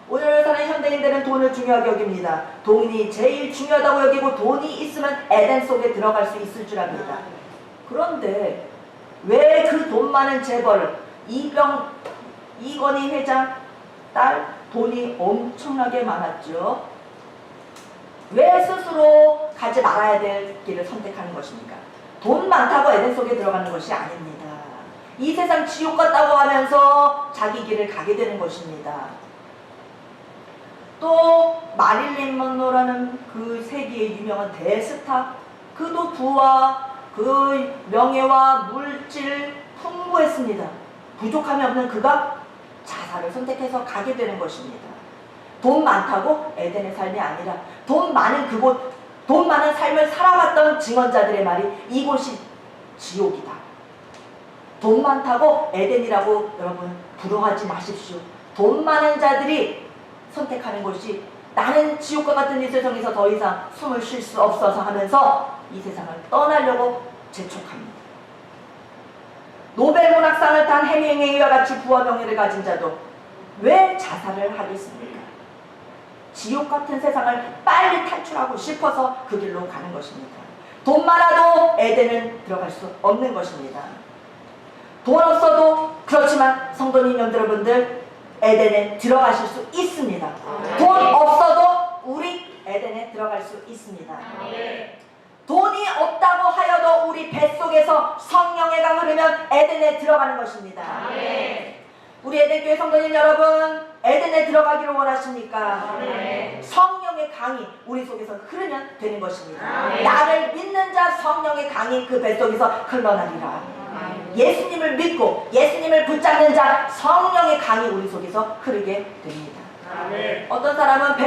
오늘 사는 현대인들은 돈을 중요하게 여깁니다. 돈이 제일 중요하다고 여기고 돈이 있으면 에덴 속에 들어갈 수 있을 줄 압니다. 그런데 왜 그 돈 많은 재벌 이건희 회장 딸 돈이 엄청나게 많았죠? 왜 스스로 가지 말아야 될 길을 선택하는 것입니까? 돈 많다고 에덴 속에 들어가는 것이 아닙니다. 이 세상 지옥 같다고 하면서 자기 길을 가게 되는 것입니다. 또 마릴린 먼로라는 그 세계의 유명한 대스타, 그도 부와 그 명예와 물질 풍부했습니다. 부족함이 없는 그가 자살을 선택해서 가게 되는 것입니다. 돈 많다고 에덴의 삶이 아니라 돈 많은 그곳, 돈 많은 삶을 살아갔던 증언자들의 말이 이곳이 지옥이다. 돈 많다고 에덴이라고 여러분 부러워하지 마십시오. 돈 많은 자들이 선택하는 것이 나는 지옥과 같은 이 세상에서 더 이상 숨을 쉴 수 없어서 하면서 이 세상을 떠나려고 재촉합니다. 노벨 문학상을 탄 해밍웨이와 같이 부와 명예를 가진 자도 왜 자살을 하겠습니까? 지옥 같은 세상을 빨리 탈출하고 싶어서 그 길로 가는 것입니다. 돈 많아도 에덴은 들어갈 수 없는 것입니다. 돈 없어도 그렇지만 성도님 여러분들 에덴에 들어가실 수 있습니다. 돈 없어도 우리 에덴에 들어갈 수 있습니다. 돈이 없다고 하여도 우리 뱃속에서 성령의 강 흐르면 에덴에 들어가는 것입니다. 우리 에덴교회 성도님 여러분, 에덴에 들어가기를 원하십니까? 성령의 강이 우리 속에서 흐르면 되는 것입니다. 나를 믿는 자 성령의 강이 그 뱃속에서 흘러나리라. 예수님을 믿고 예수님을 붙잡는 자 성령의 강이 우리 속에서 흐르게 됩니다. 어떤 사람은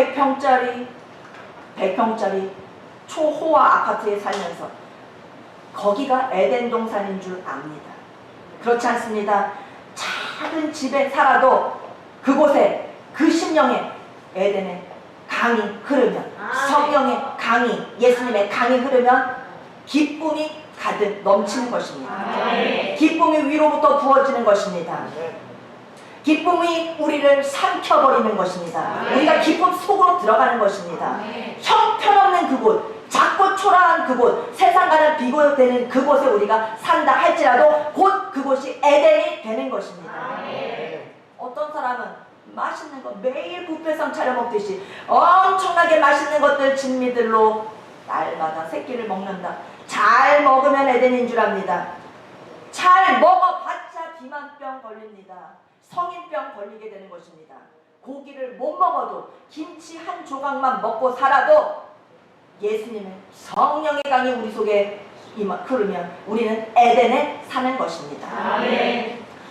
100평짜리 초호화 아파트에 살면서 거기가 에덴 동산인 줄 압니다. 그렇지 않습니다. 작은 집에 살아도 그곳에 그 심령에 에덴의 강이 흐르면, 성령의 강이, 예수님의 강이 흐르면 기쁨이 가득 넘치는 것입니다. 기쁨이 위로부터 부어지는 것입니다. 기쁨이 우리를 삼켜버리는 것입니다. 우리가 기쁨 속으로 들어가는 것입니다. 형편없는 그곳, 작고 초라한 그곳, 세상과는 비교되는 그곳에 우리가 산다 할지라도 곧 그곳이 에덴이 되는 것입니다. 어떤 사람은 맛있는 거 매일 뷔페상 차려 먹듯이 엄청나게 맛있는 것들 진미들로 날마다 새끼를 먹는다. 잘 먹으면 에덴인 줄 압니다. 잘 먹어봤자 비만병 걸립니다. 성인병 걸리게 되는 것입니다. 고기를 못 먹어도 김치 한 조각만 먹고 살아도 예수님의 성령의 강이 우리 속에 흐르면 우리는 에덴에 사는 것입니다.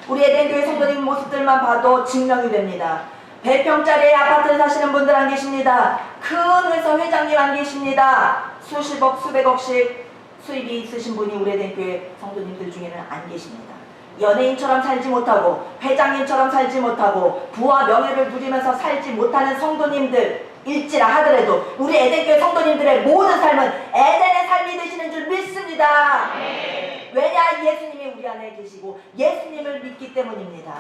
우리 에덴교회 성도님 모습들만 봐도 증명이 됩니다. 100평짜리 아파트에 사시는 분들 안 계십니다. 큰 회사 회장님 안 계십니다. 수십억 수백억씩 수입이 있으신 분이 우리 에덴교회 성도님들 중에는 안 계십니다. 연예인처럼 살지 못하고 회장님처럼 살지 못하고 부와 명예를 누리면서 살지 못하는 성도님들 일지라 하더라도 우리 에덴교회 성도님들의 모든 삶은 에덴의 삶이 되시는 줄 믿습니다. 왜냐? 예수님이 우리 안에 계시고 예수님을 믿기 때문입니다.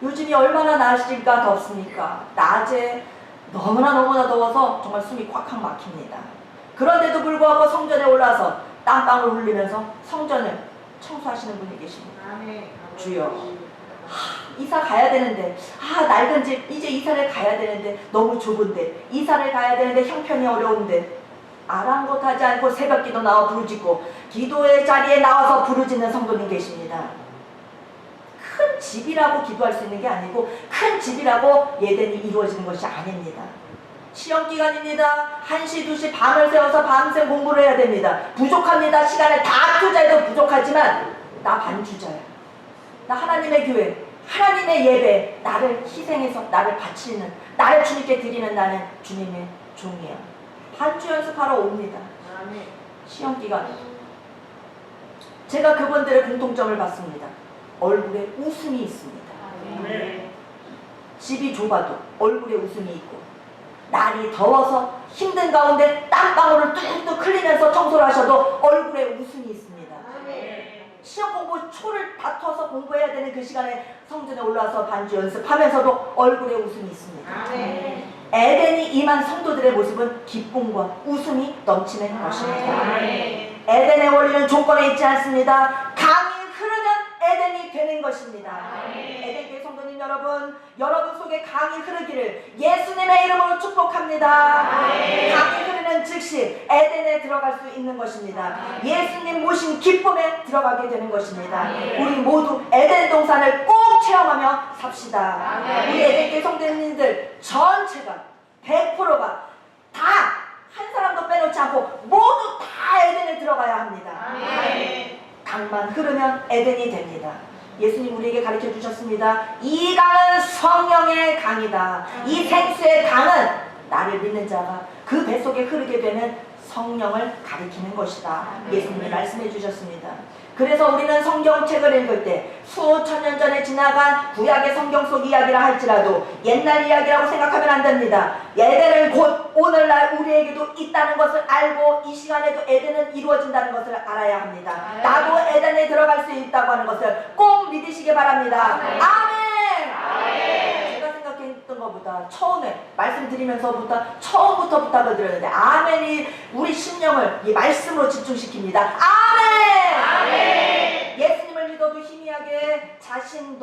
요즘이 얼마나 날씨가 덥습니까? 낮에 너무나 더워서 정말 숨이 꽉꽉 막힙니다. 그런데도 불구하고 성전에 올라서 땀방울 흘리면서 성전을 청소하시는 분이 계십니다. 주여, 이사 가야 되는데, 낡은 집 이제 이사를 가야 되는데 너무 좁은데, 이사를 가야 되는데 형편이 어려운데, 아랑곳하지 않고 새벽기도 나와 부르짖고 기도의 자리에 나와서 부르짖는 성도님 계십니다. 큰 집이라고 기도할 수 있는 게 아니고 큰 집이라고 예den이 이루어지는 것이 아닙니다. 시험기간입니다. 1시, 2시 밤을 새워서 밤새 공부를 해야 됩니다. 부족합니다. 시간을 다 투자해도 부족하지만 나 반주자야. 나 하나님의 교회, 하나님의 예배, 나를 희생해서 나를 바치는, 나를 주님께 드리는 나는 주님의 종이야. 반주 연습하러 옵니다. 시험기간에 제가 그분들의 공통점을 봤습니다. 얼굴에 웃음이 있습니다. 집이 좁아도 얼굴에 웃음이 있고, 날이 더워서 힘든 가운데 땀방울을 뚝뚝 흘리면서 청소를 하셔도 얼굴에 웃음이 있습니다. 시험 공부 초를 다퉈서 공부해야 되는 그 시간에 성전에 올라와서 반주 연습하면서도 얼굴에 웃음이 있습니다. 에덴이 임한 성도들의 모습은 기쁨과 웃음이 넘치는 것입니다. 에덴의 원리는 조건에 있지 않습니다. 강이 흐르면 에덴이 되는 것입니다. 에덴교회 성도님 여러분, 여러분 속에 강이 흐르기를 예수님의 이름으로 축복합니다. 강이 흐르는 즉시 에덴에 들어갈 수 있는 것입니다. 예수님 모신 기쁨에 들어가게 되는 것입니다. 우리 모두 에덴 동산을 꼭 체험하며 삽시다. 우리 에덴교회 성도님들 전체가 100%가 다 한 사람도 빼놓지 않고 모두 다 에덴에 들어가야 합니다. 강만 흐르면 에덴이 됩니다. 예수님 우리에게 가르쳐 주셨습니다. 이 강은 성령의 강이다. 이 생수의 강은 나를 믿는 자가 그 뱃속에 흐르게 되는 성령을 가리키는 것이다. 예수님이 말씀해 주셨습니다. 그래서 우리는 성경책을 읽을 때 수천 년 전에 지나간 구약의 성경 속 이야기라 할지라도 옛날 이야기라고 생각하면 안 됩니다. 에덴은 곧 오늘날 우리에게도 있다는 것을 알고 이 시간에도 에덴은 이루어진다는 것을 알아야 합니다. 나도 에덴에 들어갈 수 있다고 하는 것을 꼭 믿으시기 바랍니다. 아멘! 제가 생각했던 것보다 처음에 말씀드리면서부터 처음부터 부탁을 드렸는데 아멘이 우리 심령을 이 말씀으로 집중시킵니다. 아멘! 예수님을 믿어도 희미하게 자신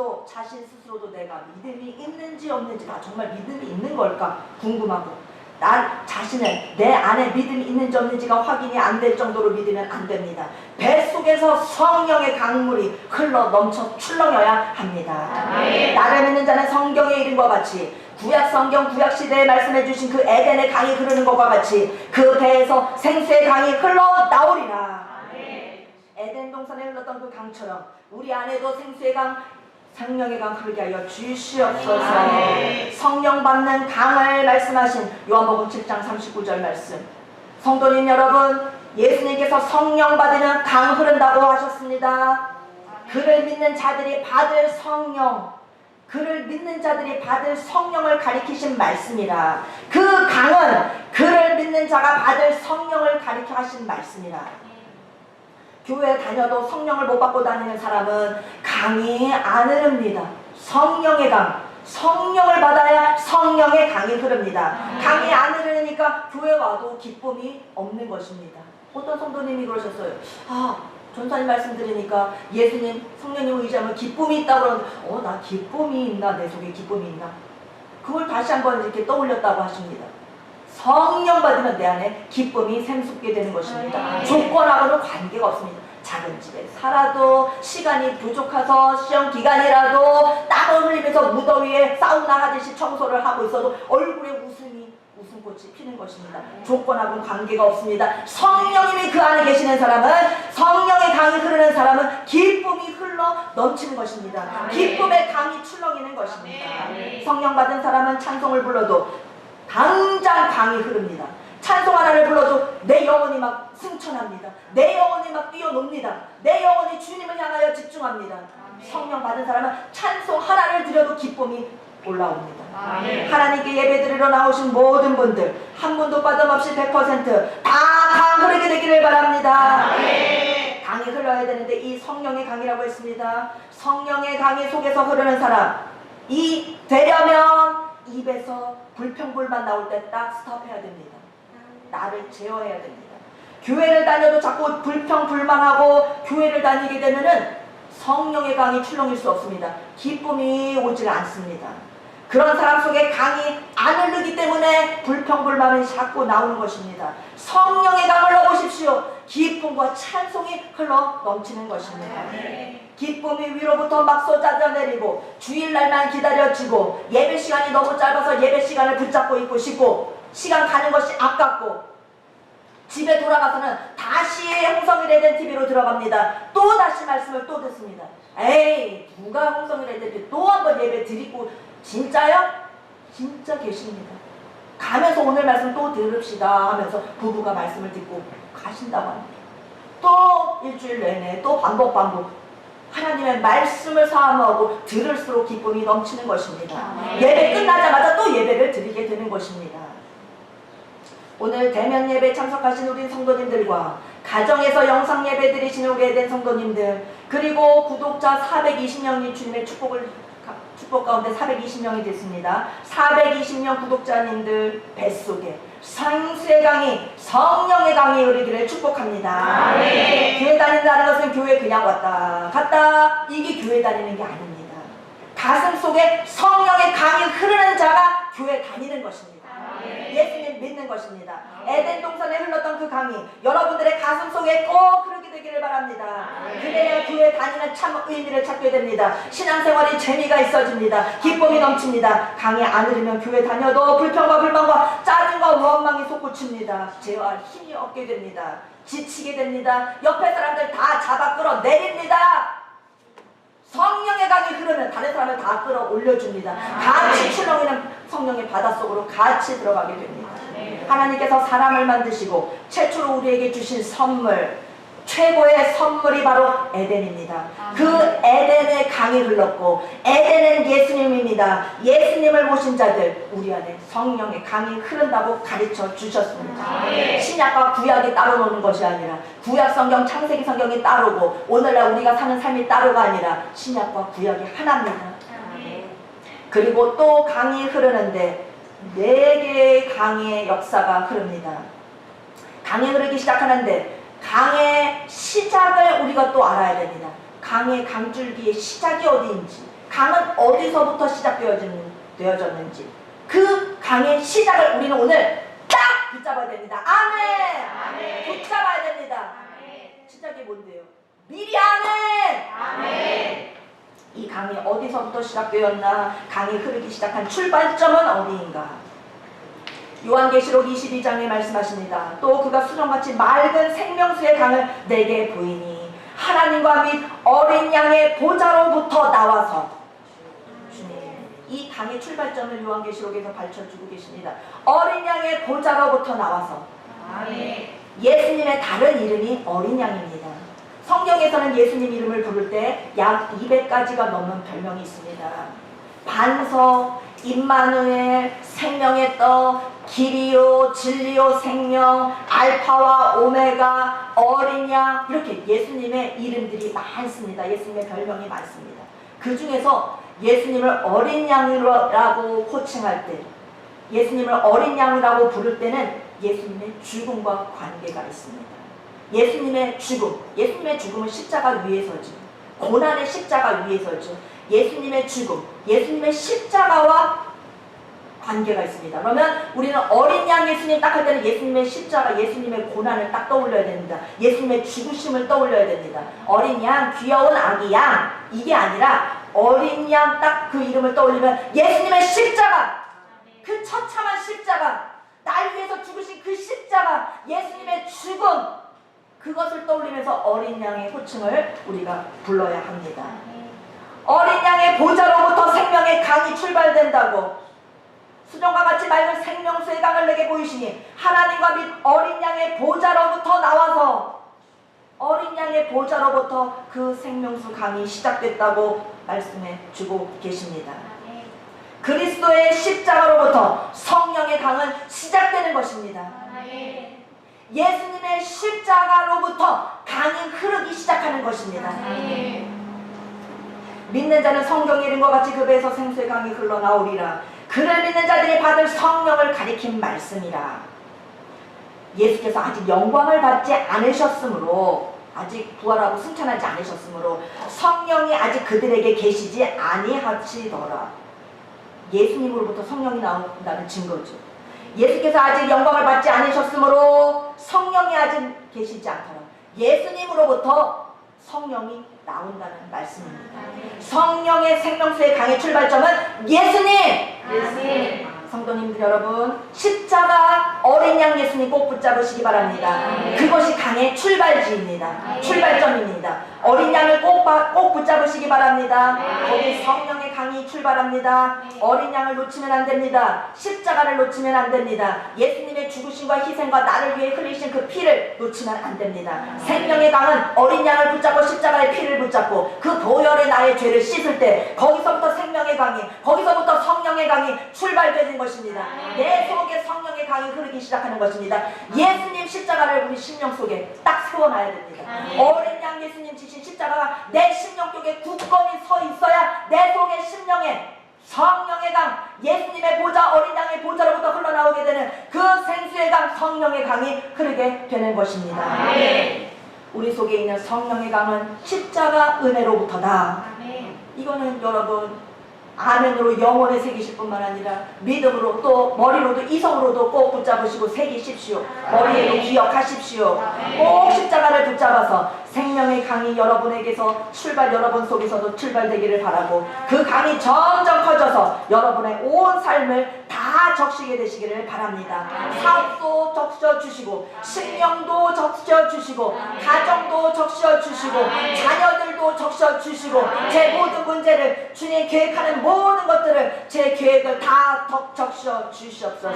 스스로도 내가 믿음이 있는지 없는지 나 정말 믿음이 있는 걸까 궁금하고 난 자신을 내 안에 믿음이 있는지 없는지가 확인이 안 될 정도로 믿으면 안 됩니다. 뱃속에서 성령의 강물이 흘러 넘쳐 출렁여야 합니다. 나를 믿는 자는 성경의 이름과 같이 구약 성경 구약 시대에 말씀해 주신 그 에덴의 강이 흐르는 것과 같이 그 배에서 생수의 강이 흘러 나오리라. 에덴 동산에 흘렀던 그 강처럼 우리 안에도 생수의 강, 성령의 강 흐르게 하여 주시옵소서. 성령 받는 강을 말씀하신 요한복음 7장 39절 말씀. 성도님 여러분, 예수님께서 성령 받으면 강 흐른다고 하셨습니다. 그를 믿는 자들이 받을 성령, 그를 믿는 자들이 받을 성령을 가리키신 말씀이라. 그 강은 그를 믿는 자가 받을 성령을 가리켜 하신 말씀이라. 교회 다녀도 성령을 못 받고 다니는 사람은 강이 안 흐릅니다. 성령의 강, 성령을 받아야 성령의 강이 흐릅니다. 강이 안 흐르니까 교회 와도 기쁨이 없는 것입니다. 어떤 성도님이 그러셨어요. 전사님 말씀 들으니까 예수님, 성령님 의지하면 기쁨이 있다고 그러는데 나 기쁨이 있나? 내 속에 기쁨이 있나? 그걸 다시 한번 이렇게 떠올렸다고 하십니다. 성령 받으면 내 안에 기쁨이 샘솟게 되는 것입니다. 조건하고는 관계가 없습니다. 작은 집에 살아도 시간이 부족해서 시험 기간이라도 땀을 흘리면서 무더위에 사우나 하듯이 청소를 하고 있어도 얼굴에 웃음꽃이 피는 것입니다. 조건하고는 관계가 없습니다. 성령님이 그 안에 계시는 사람은, 성령의 강이 흐르는 사람은 기쁨이 흘러 넘치는 것입니다. 기쁨의 강이 출렁이는 것입니다. 성령 받은 사람은 찬송을 불러도 당장 강이 흐릅니다. 찬송 하나를 불러도 내 영혼이 막 승천합니다. 내 영혼이 막 뛰어놉니다. 내 영혼이 주님을 향하여 집중합니다. 성령 받은 사람은 찬송 하나를 드려도 기쁨이 올라옵니다. 하나님께 예배드리러 나오신 모든 분들 한 분도 빠짐없이 100% 다 강 흐르게 되기를 바랍니다. 강이 흘러야 되는데 이 성령의 강이라고 했습니다. 성령의 강이 속에서 흐르는 사람, 이 되려면 입에서 불평불만 나올 때 딱 스톱해야 됩니다. 나를 제어해야 됩니다. 교회를 다녀도 자꾸 불평불만하고 교회를 다니게 되면은 성령의 강이 출렁일 수 없습니다. 기쁨이 오질 않습니다. 그런 사람 속에 강이 안 흐르기 때문에 불평불만이 자꾸 나오는 것입니다. 성령의 강을 넣으십시오. 기쁨과 찬송이 흘러 넘치는 것입니다. 기쁨이 위로부터 막 쏟아져 내리고 주일날만 기다려지고 예배 시간이 너무 짧아서 예배 시간을 붙잡고 있고 싶고 시간 가는 것이 아깝고 집에 돌아가서는 다시 홍성일 에덴 TV로 들어갑니다. 또 다시 말씀을 또 듣습니다. 에이, 누가 홍성일 에덴 TV 또 한 번 예배 드리고 진짜요? 진짜 계십니다. 가면서 오늘 말씀 또 들읍시다 하면서 부부가 말씀을 듣고 가신다고 합니다. 또 일주일 내내 또 반복 하나님의 말씀을 사모하고 들을수록 기쁨이 넘치는 것입니다. 예배 끝나자마자 또 예배를 드리게 되는 것입니다. 오늘 대면 예배 참석하신 우리 성도님들과 가정에서 영상 예배 드리시는 우리 에덴 성도님들, 그리고 구독자 420명이 주님의 축복 가운데 420명이 됐습니다. 420명 구독자님들 뱃속에 생수의 강이, 성령의 강이 흐르기를 축복합니다. 교회 다닌다는 것은 교회 그냥 왔다 갔다 이게 교회 다니는 게 아닙니다. 가슴 속에 성령의 강이 흐르는 자가 교회 다니는 것입니다. 예수님 믿는 것입니다. 에덴 동산에 흘렀던 그 강이 여러분들의 가슴 속에 꼭 흐르게 되기를 바랍니다. 그래야 교회 다니는 참 의미를 찾게 됩니다. 신앙생활에 재미가 있어집니다. 기쁨이 넘칩니다. 강이 안 흐르면 교회 다녀도 불평과 불만과 짜증과 원망이 솟구칩니다. 죄와 힘이 없게 됩니다. 지치게 됩니다. 옆에 사람들 다 잡아 끌어내립니다. 성령의 강이 흐르면 다른 사람을 다 끌어올려줍니다. 같이 출렁이는 성령의 바닷속으로 같이 들어가게 됩니다. 하나님께서 사람을 만드시고 최초로 우리에게 주신 선물, 최고의 선물이 바로 에덴입니다. 그 에덴의 강이 흘렀고 에덴은 예수님입니다. 예수님을 모신 자들 우리 안에 성령의 강이 흐른다고 가르쳐 주셨습니다. 신약과 구약이 따로 노는 것이 아니라 구약 성경 창세기 성경이 따로고 오늘날 우리가 사는 삶이 따로가 아니라 신약과 구약이 하나입니다. 그리고 또 강이 흐르는데 4개의 강의 역사가 흐릅니다. 강이 흐르기 시작하는데 강의 시작을 우리가 또 알아야 됩니다. 강의 강줄기의 시작이 어디인지, 강은 어디서부터 시작되어졌는지 그 강의 시작을 우리는 오늘 딱 붙잡아야 됩니다. 아멘! 붙잡아야 됩니다. 시작이 뭔데요? 미리 아멘! 이 강이 어디서부터 시작되었나, 강이 흐르기 시작한 출발점은 어디인가. 요한계시록 22장에 말씀하십니다. 또 그가 수정같이 맑은 생명수의 강을 내게 보이니 하나님과 및 어린 양의 보좌로부터 나와서, 주님, 이 강의 출발점을 요한계시록에서 밝혀주고 계십니다. 어린 양의 보좌로부터 나와서. 예수님의 다른 이름이 어린 양입니다. 성경에서는 예수님 이름을 부를 때 약 200가지가 넘는 별명이 있습니다. 반석, 임마누엘, 생명의 떡, 길이요, 진리요, 생명, 알파와 오메가, 어린 양, 이렇게 예수님의 이름들이 많습니다. 예수님의 별명이 많습니다. 그 중에서 예수님을 어린 양이라고 호칭할 때, 예수님을 어린 양이라고 부를 때는 예수님의 죽음과 관계가 있습니다. 예수님의 죽음은 십자가 위에서죠. 고난의 십자가 위에서죠. 예수님의 죽음, 예수님의 십자가와 관계가 있습니다. 그러면 우리는 어린 양 예수님 딱 할 때는 예수님의 십자가, 예수님의 고난을 딱 떠올려야 됩니다. 예수님의 죽으심을 떠올려야 됩니다. 어린 양, 귀여운 아기 양, 이게 아니라 어린 양 딱 그 이름을 떠올리면 예수님의 십자가, 그 처참한 십자가, 날 위해서 죽으신 그 십자가, 예수님의 죽음, 그것을 떠올리면서 어린 양의 호칭을 우리가 불러야 합니다. 어린 양의 보좌로부터 생명의 강이 출발된다고. 수정과 같이 맑은 생명수의 강을 내게 보이시니 하나님과 및 어린 양의 보좌로부터 나와서, 어린 양의 보좌로부터 그 생명수 강이 시작됐다고 말씀해 주고 계십니다. 그리스도의 십자가로부터 성령의 강은 시작되는 것입니다. 예수님의 십자가로부터 강이 흐르기 시작하는 것입니다. 믿는 자는 성경에 이른 것 같이 그 배에서 생수의 강이 흘러나오리라. 그를 믿는 자들이 받을 성령을 가리킨 말씀이라. 예수께서 아직 영광을 받지 않으셨으므로, 아직 부활하고 승천하지 않으셨으므로 성령이 아직 그들에게 계시지 아니하시더라. 예수님으로부터 성령이 나온다는 증거죠. 예수께서 아직 영광을 받지 않으셨으므로 성령이 아직 계시지 않더라. 예수님으로부터 성령이 나온다는 말씀입니다. 성령의 생명수의 강의 출발점은 예수님! 성도님들 여러분, 십자가 어린 양 예수님 꼭 붙잡으시기 바랍니다. 그것이 강의 출발지입니다. 출발점입니다. 어린 양을 꼭 붙잡으시기 바랍니다. 거기 성령의 강이 출발합니다. 어린 양을 놓치면 안 됩니다. 십자가를 놓치면 안 됩니다. 예수님의 죽으심과 희생과 나를 위해 흘리신 그 피를 놓치면 안 됩니다. 생명의 강은 어린 양을 붙잡고 십자가의 피를 붙잡고 그 보혈의 나의 죄를 씻을 때 거기서부터 생명의 강이, 거기서부터 성령의 강이 출발되는 것입니다. 내 속에 성령의 강이 흐르기 시작하는 것입니다. 예수님 십자가를 우리 심령 속에 딱 세워놔야 됩니다. 어린 양 예수님 지신 십자가가 내 심령 속에 굳건히 서 있어야 내 속에 심령에 성령의 강, 예수님의 보좌, 어린 양의 보좌로부터 흘러나오게 되는 그 생수의 강, 성령의 강이 흐르게 되는 것입니다. 우리 속에 있는 성령의 강은 십자가 은혜로부터다. 이거는 여러분 아멘으로 영혼에 새기실 뿐만 아니라 믿음으로 또 머리로도 이성으로도 꼭 붙잡으시고 새기십시오. 머리에도 기억하십시오. 꼭 십자가를 붙잡아서 생명의 강이 여러분에게서 여러분 속에서도 출발되기를 바라고, 그 강이 점점 커져서 여러분의 온 삶을 다 적시게 되시기를 바랍니다. 사업도 적셔주시고, 신령도 적셔주시고, 가정도 적셔주시고, 자녀들도 적셔주시고, 제 모든 문제를 주님 계획하는 모든 것들을 것들을 제 계획을 다 적셔 주시옵소서.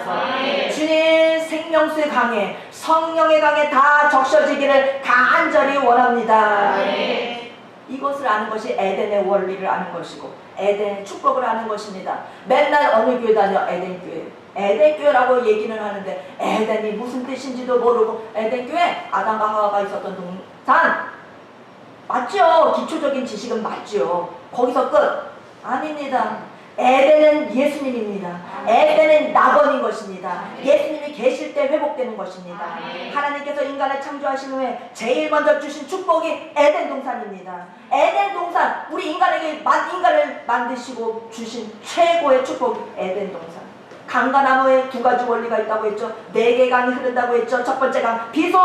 주님 생명수의 강에 성령의 강에 다 적셔지기를 간절히 원합니다. 이것을 아는 것이 에덴의 원리를 아는 것이고 에덴의 축복을 아는 것입니다. 맨날 어느 교회 다녀? 에덴교회. 에덴교회라고 얘기는 하는데 에덴이 무슨 뜻인지도 모르고 에덴교회 아담과 하와가 있었던 동산 맞죠? 기초적인 지식은 맞죠. 거기서 끝? 아닙니다. 에덴은 예수님입니다. 에덴은 낙원인 것입니다. 예수님이 계실 때 회복되는 것입니다. 하나님께서 인간을 창조하신 후에 제일 먼저 주신 축복이 에덴 동산입니다. 에덴 동산, 우리 인간을 만드시고 주신 최고의 축복이 에덴 동산. 강과 나무에 두 가지 원리가 있다고 했죠. 4개의 강이 흐른다고 했죠. 첫 번째 강 비손.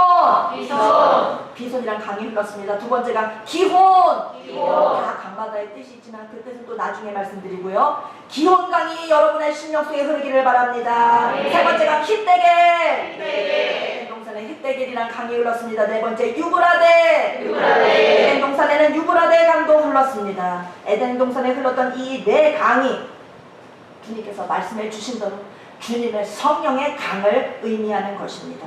비손이란 강이 흘렀습니다. 두 번째 강 기혼. 다 강마다의 뜻이 있지만 그 뜻은 또 나중에 말씀드리고요. 기혼강이 여러분의 심령 속에 흐르기를 바랍니다. 세 번째 강 히데겔. 에덴 동산에 히데겔이란 강이 흘렀습니다. 네 번째 유브라데. 에덴 동산에는 유브라데 강도 흘렀습니다. 에덴 동산에 흘렀던 이 4강이 주님께서 말씀해 주신 대로 주님의 성령의 강을 의미하는 것입니다.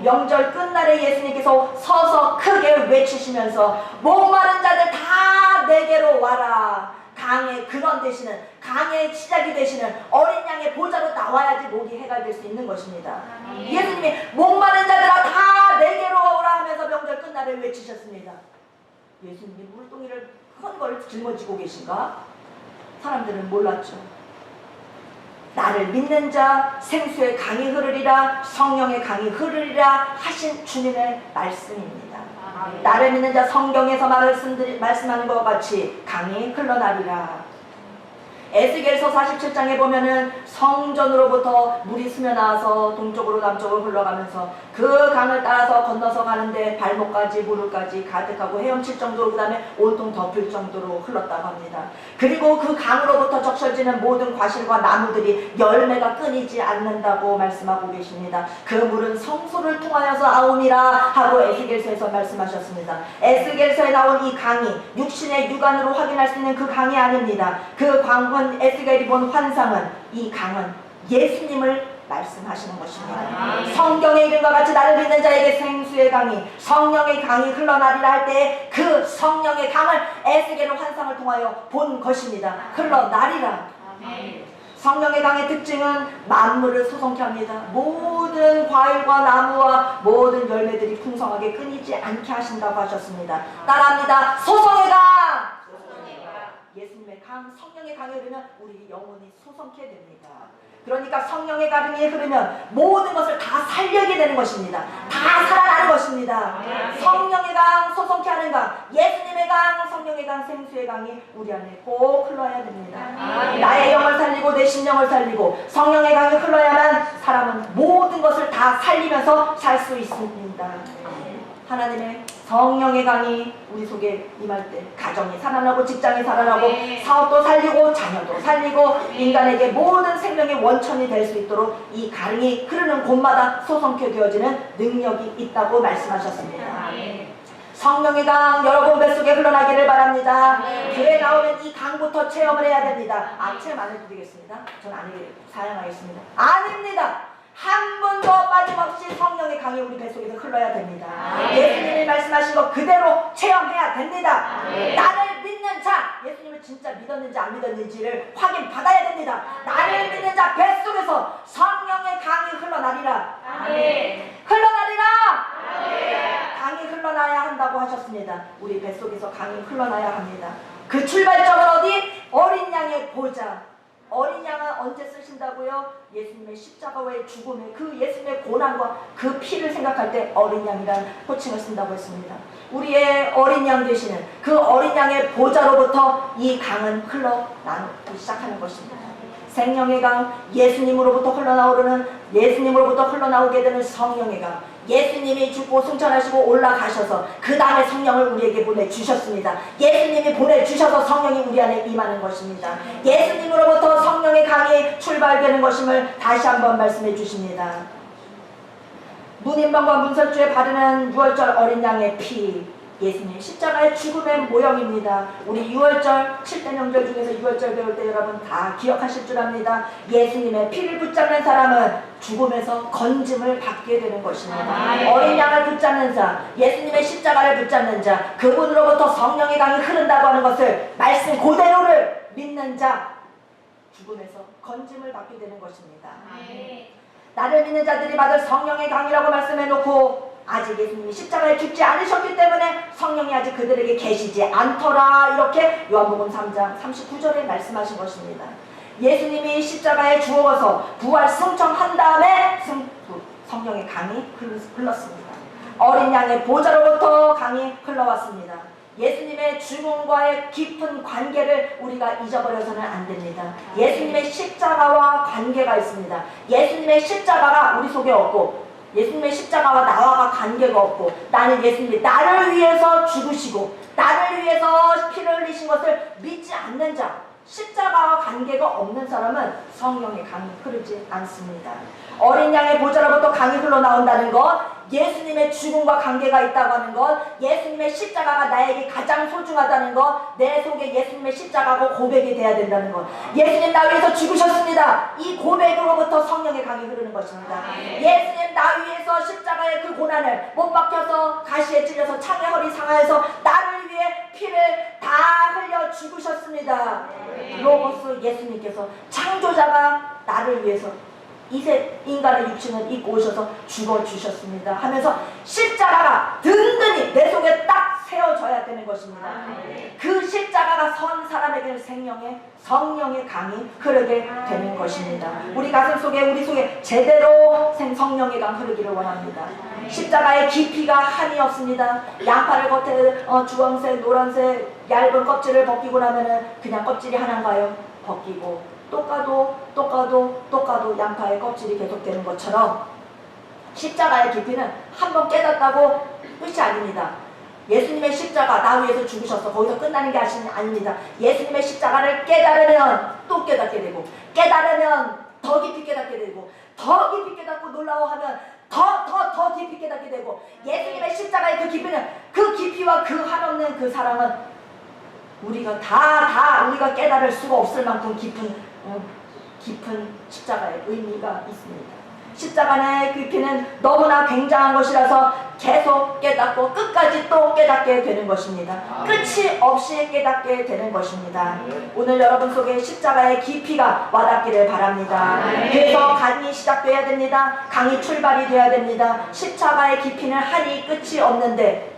명절 끝날에 예수님께서 서서 크게 외치시면서 목마른 자들 다 내게로 와라. 강의 근원 되시는, 강의 시작이 되시는 어린 양의 보좌로 나와야지 목이 해결될 수 있는 것입니다. 예수님이 목마른 자들아 다 내게로 오라 하면서 명절 끝날에 외치셨습니다. 예수님이 물동이를 큰 걸 짊어지고 계신가? 사람들은 몰랐죠. 나를 믿는 자 생수의 강이 흐르리라, 성령의 강이 흐르리라 하신 주님의 말씀입니다. 나를 믿는 자 성경에서 말씀하는 것 같이 강이 흘러나리라. 에스겔서 47장에 보면은 성전으로부터 물이 스며나와서 동쪽으로 남쪽으로 흘러가면서 그 강을 따라서 건너서 가는데 발목까지 무릎까지 가득하고 헤엄칠 정도로 그 다음에 온통 덮을 정도로 흘렀다고 합니다. 그리고 그 강으로부터 적셔지는 모든 과실과 나무들이 열매가 끊이지 않는다고 말씀하고 계십니다. 그 물은 성소를 통하여서 나옴이라 하고 에스겔서에서 말씀하셨습니다. 에스겔서에 나온 이 강이 육신의 육안으로 확인할 수 있는 그 강이 아닙니다. 그 강은 에스겔이 본 환상은 이 강은 예수님을 말씀하시는 것입니다. 성경의 이름과 같이 나를 믿는 자에게 생수의 강이 성령의 강이 흘러나리라 할 때 그 성령의 강을 에스겔의 환상을 통하여 본 것입니다. 흘러나리라. 성령의 강의 특징은 만물을 소성케 합니다. 모든 과일과 나무와 모든 열매들이 풍성하게 끊이지 않게 하신다고 하셨습니다. 따라합니다. 소성의 강! 예수님의 강, 성령의 강이 흐르면 우리 영혼이 소성케 됩니다. 그러니까 성령의 강이 흐르면 모든 것을 다 살려게 되는 것입니다. 다 살아나는 것입니다. 성령의 강, 소성케 하는 강, 예수님의 강, 성령의 강, 생수의 강이 우리 안에 꼭 흘러야 됩니다. 나의 영을 살리고 내 심령을 살리고 성령의 강이 흘러야만 사람은 모든 것을 다 살리면서 살 수 있습니다. 하나님의 성령의 강이 우리 속에 임할 때 가정이 살아나고 직장이 살아나고 사업도 살리고 자녀도 살리고 인간에게 모든 생명의 원천이 될 수 있도록 이 강이 흐르는 곳마다 소성케 되어지는 능력이 있다고 말씀하셨습니다. 성령의 강 여러분 뱃속에 흘러나기를 바랍니다. 교회 나오면 이 강부터 체험을 해야 됩니다. 체험 안 해드리겠습니다. 전 안 사양하겠습니다. 아닙니다. 한 번도 빠짐없이 성령의 강이 우리 뱃속에서 흘러야 됩니다. 예수님이 말씀하신 것 그대로 체험해야 됩니다. 나를 믿는 자, 예수님을 진짜 믿었는지 안 믿었는지를 확인받아야 됩니다. 나를 믿는 자 뱃속에서 성령의 강이 흘러나리라. 흘러나리라. 강이 흘러나야 한다고 하셨습니다. 우리 뱃속에서 강이 흘러나야 합니다. 그 출발점은 어디? 어린 양의 보좌. 어린 양은 언제 쓰신다고요? 예수님의 십자가와의 죽음에 그 예수님의 고난과 그 피를 생각할 때 어린 양이라는 호칭을 쓴다고 했습니다. 우리의 어린 양 되시는 그 어린 양의 보좌로부터 이 강은 흘러나오기 시작하는 것입니다. 생명의 강, 예수님으로부터 흘러나오게 되는 성령의 강, 예수님이 죽고 승천하시고 올라가셔서 그 다음에 성령을 우리에게 보내주셨습니다. 예수님이 보내주셔서 성령이 우리 안에 임하는 것입니다. 예수님으로부터 성령의 강이 출발되는 것임을 다시 한번 말씀해 주십니다. 문인방과 문설주에 바르는 6월절 어린 양의 피, 예수님 십자가의 죽음의 모형입니다. 우리 6월절 7대 명절 중에서 6월절 배울 때 여러분 다 기억하실 줄 압니다. 예수님의 피를 붙잡는 사람은 죽음에서 건짐을 받게 되는 것입니다. 어린 양을 붙잡는 자, 예수님의 십자가를 붙잡는 자, 그분으로부터 성령의 강이 흐른다고 하는 것을 말씀 그대로를 믿는 자, 죽음에서 건짐을 받게 되는 것입니다. 나를 믿는 자들이 받을 성령의 강이라고 말씀해놓고 아직 예수님이 십자가에 죽지 않으셨기 때문에 성령이 아직 그들에게 계시지 않더라, 이렇게 요한복음 3장 39절에 말씀하신 것입니다. 예수님이 십자가에 죽어서 부활 승천한 다음에 성령의 강이 흘렀습니다. 어린 양의 보좌로부터 강이 흘러왔습니다. 예수님의 죽음과의 깊은 관계를 우리가 잊어버려서는 안 됩니다. 예수님의 십자가와 관계가 있습니다. 예수님의 십자가가 우리 속에 없고, 예수님의 십자가와 나와가 관계가 없고, 나는 예수님이 나를 위해서 죽으시고 나를 위해서 피를 흘리신 것을 믿지 않는 자, 십자가와 관계가 없는 사람은 성령의 강이 흐르지 않습니다. 어린 양의 보좌로부터 강이 흘러나온다는 것, 예수님의 죽음과 관계가 있다고 하는 것, 예수님의 십자가가 나에게 가장 소중하다는 것, 내 속에 예수님의 십자가고 고백이 돼야 된다는 것, 예수님 나 위해서 죽으셨습니다, 이 고백으로부터 성령의 강이 흐르는 것입니다. 예수님 나 위해서 십자가의 그 고난을 못 박혀서 가시에 찔려서 창에 허리 상하여서 나를 위해 피를 다 흘려 죽으셨습니다. 로고스 예수님께서, 창조자가 나를 위해서 이세 인간의 육신을 입고 오셔서 죽어주셨습니다 하면서 십자가가 든든히 내 속에 딱 세워져야 되는 것입니다. 그 십자가가 선 사람에게는 생명의 성령의 강이 흐르게 되는 것입니다. 우리 가슴 속에, 우리 속에 제대로 성령의 강 흐르기를 원합니다. 십자가의 깊이가 한이 없습니다. 양파를 겉에 주황색, 노란색 얇은 껍질을 벗기고 나면은 그냥 껍질이 하나인가요? 벗기고 또 까도 양파의 껍질이 계속되는 것처럼 십자가의 깊이는 한번 깨닫다고 끝이 아닙니다. 예수님의 십자가 나 위해서 죽으셔서 거기서 끝나는 게 아닙니다. 예수님의 십자가를 깨달으면 또 깨닫게 되고, 깨달으면 더 깊이 깨닫게 되고, 더 깊이 깨닫고 놀라워하면 더 깊이 깨닫게 되고, 예수님의 십자가의 그 깊이는, 그 깊이와 그 한없는 그 사랑은 우리가 우리가 깨달을 수가 없을 만큼 깊은 십자가의 의미가 있습니다. 십자가의 깊이는 너무나 굉장한 것이라서 계속 깨닫고 끝까지 또 깨닫게 되는 것입니다. 끝이 없이 깨닫게 되는 것입니다. 오늘 여러분 속에 십자가의 깊이가 와닿기를 바랍니다. 그래서 강이 시작돼야 됩니다. 강이 출발이 돼야 됩니다. 십자가의 깊이는 한이 끝이 없는데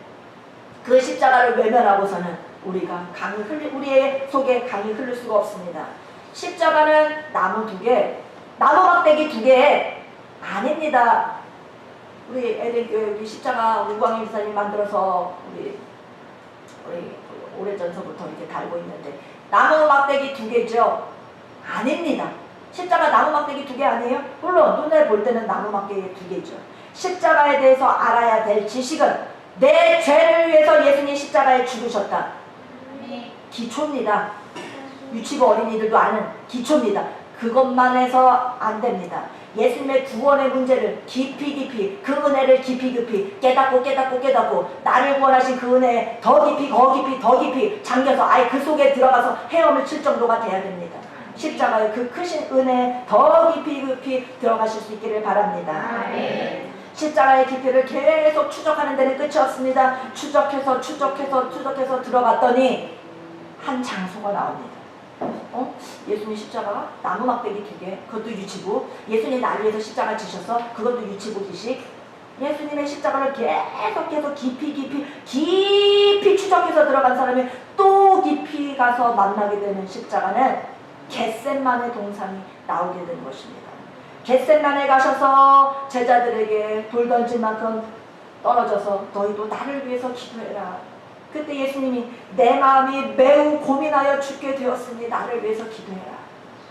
그 십자가를 외면하고서는 우리가 우리의 속에 강이 흐를 수가 없습니다. 십자가는 나무 2개, 나무 막대기 2개 아닙니다. 우리 에덴교회 우리 십자가 우광일 목사님 만들어서 우리 오래전서부터 이렇게 달고 있는데 나무 막대기 2개죠? 아닙니다. 십자가 나무 막대기 2개 아니에요? 물론 눈에 볼 때는 나무 막대기 2개죠. 십자가에 대해서 알아야 될 지식은 내 죄를 위해서 예수님 십자가에 죽으셨다. 기초입니다. 유치부 어린이들도 아는 기초입니다. 그것만 해서 안 됩니다. 예수님의 구원의 문제를 깊이 그 은혜를 깊이 깨닫고 나를 구원하신 그 은혜에 더 깊이 잠겨서 아예 그 속에 들어가서 헤엄을 칠 정도가 돼야 됩니다. 십자가의 그 크신 은혜에 더 깊이 들어가실 수 있기를 바랍니다. 십자가의 깊이를 계속 추적하는 데는 끝이 없습니다. 추적해서 들어갔더니 한 장소가 나옵니다. 예수님 십자가 나무 막대기 2개, 그것도 유치부. 예수님 나를 위해서 십자가 지셔서 그것도 유치부 지식. 예수님의 십자가를 계속해서 깊이 추적해서 들어간 사람이 또 깊이 가서 만나게 되는 십자가는 겟셋만의 동산이 나오게 되는 것입니다. 겟셋만에 가셔서 제자들에게 돌 던질 만큼 떨어져서 너희도 나를 위해서 기도해라. 그때 예수님이 내 마음이 매우 고민하여 죽게 되었으니 나를 위해서 기도해라.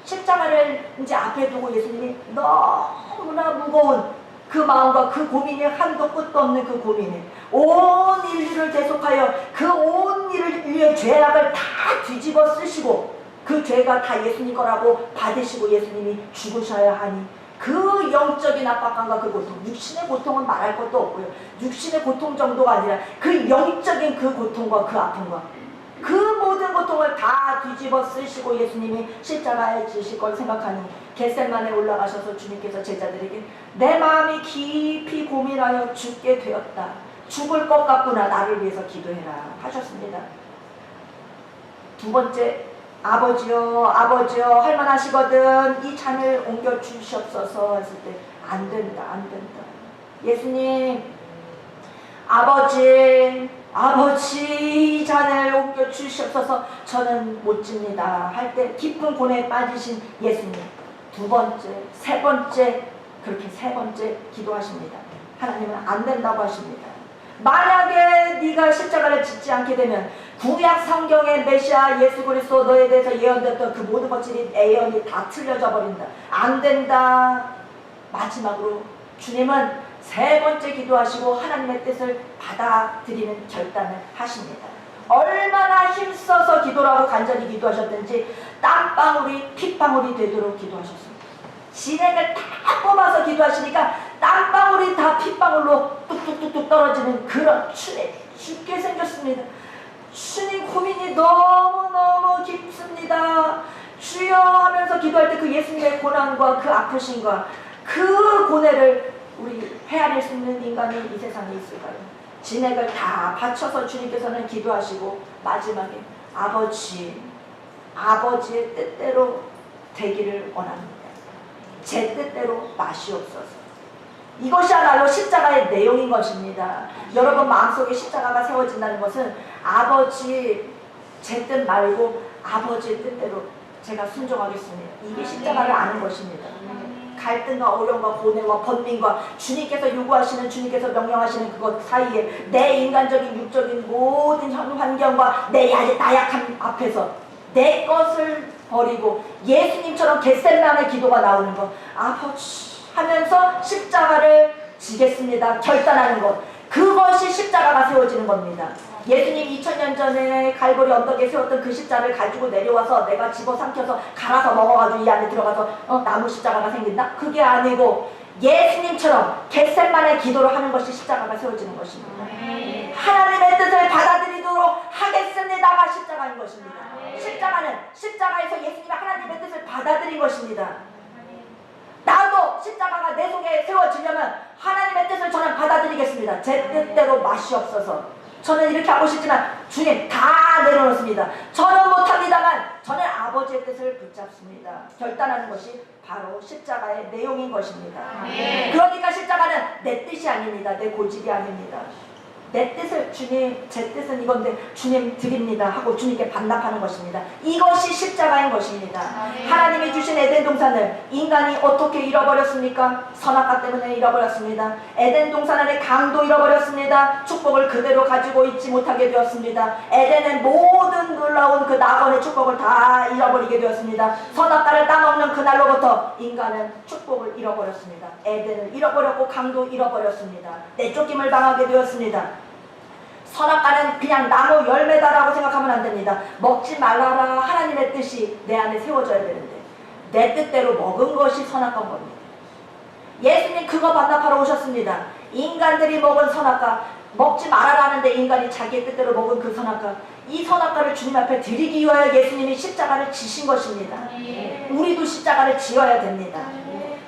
십자가를 이제 앞에 두고 예수님이 너무나 무거운 그 마음과 그 고민이 한도 끝도 없는 그 고민을 온 인류를 대속하여 그 온 인류의 죄악을 다 뒤집어 쓰시고 그 죄가 다 예수님 거라고 받으시고 예수님이 죽으셔야 하니 그 영적인 압박감과 그 고통, 육신의 고통은 말할 것도 없고요. 육신의 고통 정도가 아니라 그 영적인 그 고통과 그 아픔과 그 모든 고통을 다 뒤집어 쓰시고 예수님이 십자가에 지실 걸 생각하니 겟세마네에 올라가셔서 주님께서 제자들에게 내 마음이 깊이 고민하여 죽게 되었다. 죽을 것 같구나. 나를 위해서 기도해라 하셨습니다. 두 번째, 아버지요 아버지요 할만하시거든 이 잔을 옮겨 주시옵소서 했을 때 안 된다 안 된다. 예수님 아버지 이 잔을 옮겨 주시옵소서 저는 못 집니다 할 때 깊은 고뇌에 빠지신 예수님 두 번째 세 번째 그렇게 세 번째 기도하십니다. 하나님은 안 된다고 하십니다. 만약에 네가 십자가를 짓지 않게 되면 구약 성경의 메시아 예수 그리스도 너에 대해서 예언됐던 그 모든 것들이 예언이 다 틀려져 버린다. 안 된다. 마지막으로 주님은 세 번째 기도하시고 하나님의 뜻을 받아들이는 결단을 하십니다. 얼마나 힘써서 기도라고 간절히 기도하셨든지 땀방울이 핏방울이 되도록 기도하셨습니다. 진액을 다 뽑아서 기도하시니까 땀방울이 다 핏방울로 뚝뚝뚝뚝 떨어지는 그런 주님 죽게 생겼습니다. 주님 고민이 너무너무 깊습니다. 주여 하면서 기도할 때 그 예수님의 고난과 그 아프심과 그 고뇌를 우리 헤아릴 수 있는 인간이 이 세상에 있을까요? 진액을 다 바쳐서 주님께서는 기도하시고 마지막에 아버지의 뜻대로 되기를 원합니다. 제 뜻대로 마시옵소서. 이것이야말로 십자가의 내용인 것입니다. 여러분 마음속에 십자가가 세워진다는 것은 아버지 제 뜻 말고 아버지의 뜻대로 제가 순종하겠습니다. 이게 십자가를 아는 것입니다. 갈등과 어려움과 고뇌와 번민과 주님께서 요구하시는 주님께서 명령하시는 그것 사이에 내 인간적인 육적인 모든 환경과 내 나약함 앞에서 내 것을 버리고 예수님처럼 겟세마네 기도가 나오는 것 아버지 하면서 십자가를 지겠습니다. 결단하는 것 그것이 십자가가 세워지는 겁니다. 예수님 2000년 전에 갈보리 언덕에 세웠던 그 십자가를 가지고 내려와서 내가 집어삼켜서 갈아서 먹어가지고 이 안에 들어가서 나무 십자가가 생긴다? 그게 아니고 예수님처럼 겟세마네 기도를 하는 것이 십자가가 세워지는 것입니다. 하나님의 뜻을 받아들이도록 하겠습니다가 십자가인 것입니다. 십자가에서 예수님이 하나님의 뜻을 받아들인 것입니다. 나도 십자가가 내 속에 세워지려면 하나님의 뜻을 저는 받아들이겠습니다. 제 뜻대로 마시옵소서. 저는 이렇게 하고 싶지만 주님 다 내려놓습니다. 저는 못합니다만 저는 아버지의 뜻을 붙잡습니다. 결단하는 것이 바로 십자가의 내용인 것입니다. 그러니까 십자가는 내 뜻이 아닙니다. 내 고집이 아닙니다. 내 뜻을 주님 제 뜻은 이건데 주님 드립니다 하고 주님께 반납하는 것입니다. 이것이 십자가인 것입니다. 하나님이 주신 에덴 동산을 인간이 어떻게 잃어버렸습니까? 선악과 때문에 잃어버렸습니다. 에덴 동산 안에 강도 잃어버렸습니다. 축복을 그대로 가지고 있지 못하게 되었습니다. 에덴의 모든 놀라운 그 낙원의 축복을 다 잃어버리게 되었습니다. 선악과를 따먹는 그날로부터 인간은 축복을 잃어버렸습니다. 에덴을 잃어버렸고 강도 잃어버렸습니다. 내쫓김을 당하게 되었습니다. 선악과는 그냥 나무 열매다라고 생각하면 안 됩니다. 먹지 말라라 하나님의 뜻이 내 안에 세워져야 되는데 내 뜻대로 먹은 것이 선악과인 겁니다. 예수님 그거 반납하러 오셨습니다. 인간들이 먹은 선악과 먹지 말아라는데 인간이 자기의 뜻대로 먹은 그 선악과 이 선악과를 주님 앞에 드리기 위하여 예수님이 십자가를 지신 것입니다. 우리도 십자가를 지어야 됩니다.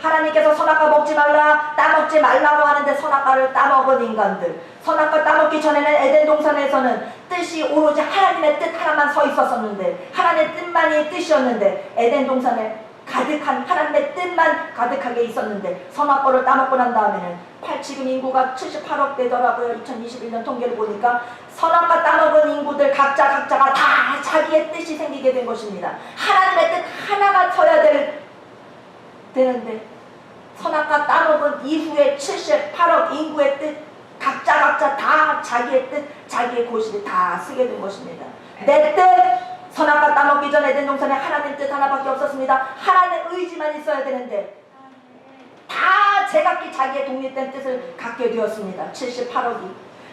하나님께서 선악과 먹지 말라 따먹지 말라고 하는데 선악과를 따먹은 인간들 선악과 따먹기 전에는 에덴 동산에서는 뜻이 오로지 하나님의 뜻 하나만 서 있었었는데 하나님의 뜻만이 뜻이었는데 에덴 동산에 가득한 하나님의 뜻만 가득하게 있었는데 선악과를 따먹고 난 다음에는 지금 인구가 78억 되더라고요. 2021년 통계를 보니까 선악과 따먹은 인구들 각자가 다 자기의 뜻이 생기게 된 것입니다. 하나님의 뜻 하나가 서야 되는데 선악과 따먹은 이후에 78억 인구의 뜻 각자 다 자기의 뜻 자기의 고집을 다 쓰게 된 것입니다. 내 뜻 선악과 따먹기 전에 에덴 동산에 하나님 뜻 하나밖에 없었습니다. 하나님의 의지만 있어야 되는데 다 제각기 자기의 독립된 뜻을 갖게 되었습니다. 78억이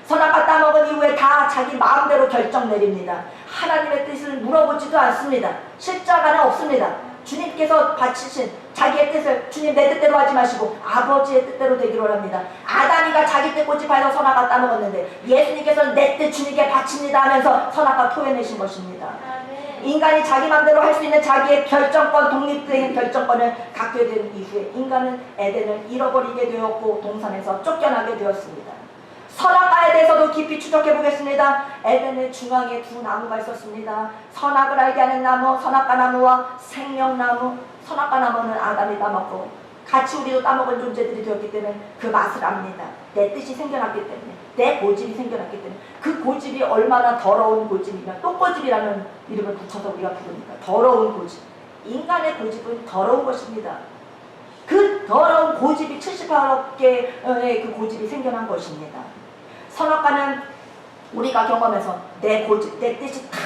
선악과 따먹은 이후에 다 자기 마음대로 결정 내립니다. 하나님의 뜻을 물어보지도 않습니다. 십자가는 없습니다. 주님께서 바치신 자기의 뜻을 주님 내 뜻대로 하지 마시고 아버지의 뜻대로 되기를 원합니다. 아담이가 자기 뜻 고집하여서 선악과 따먹었는데 예수님께서는 내 뜻 주님께 바칩니다 하면서 선악과 토해내신 것입니다. 인간이 자기 맘대로 할 수 있는 자기의 결정권, 독립적인 결정권을 갖게 된 이후에 인간은 에덴을 잃어버리게 되었고 동산에서 쫓겨나게 되었습니다. 선악과에 대해서도 깊이 추적해 보겠습니다. 에덴의 중앙에 두 나무가 있었습니다. 선악을 알게 하는 나무, 선악과 나무와 생명나무. 선악과 나무는 아담이 따먹고 같이 우리도 따먹은 존재들이 되었기 때문에 그 맛을 압니다. 내 뜻이 생겨났기 때문에, 내 고집이 생겨났기 때문에. 그 고집이 얼마나 더러운 고집이냐, 똥고집이라는 이름을 붙여서 우리가 부르니까 더러운 고집. 인간의 고집은 더러운 것입니다. 그 더러운 고집이 78개의 그 고집이 생겨난 것입니다. 선악과는 우리가 경험해서 내 고집, 내 뜻이 탁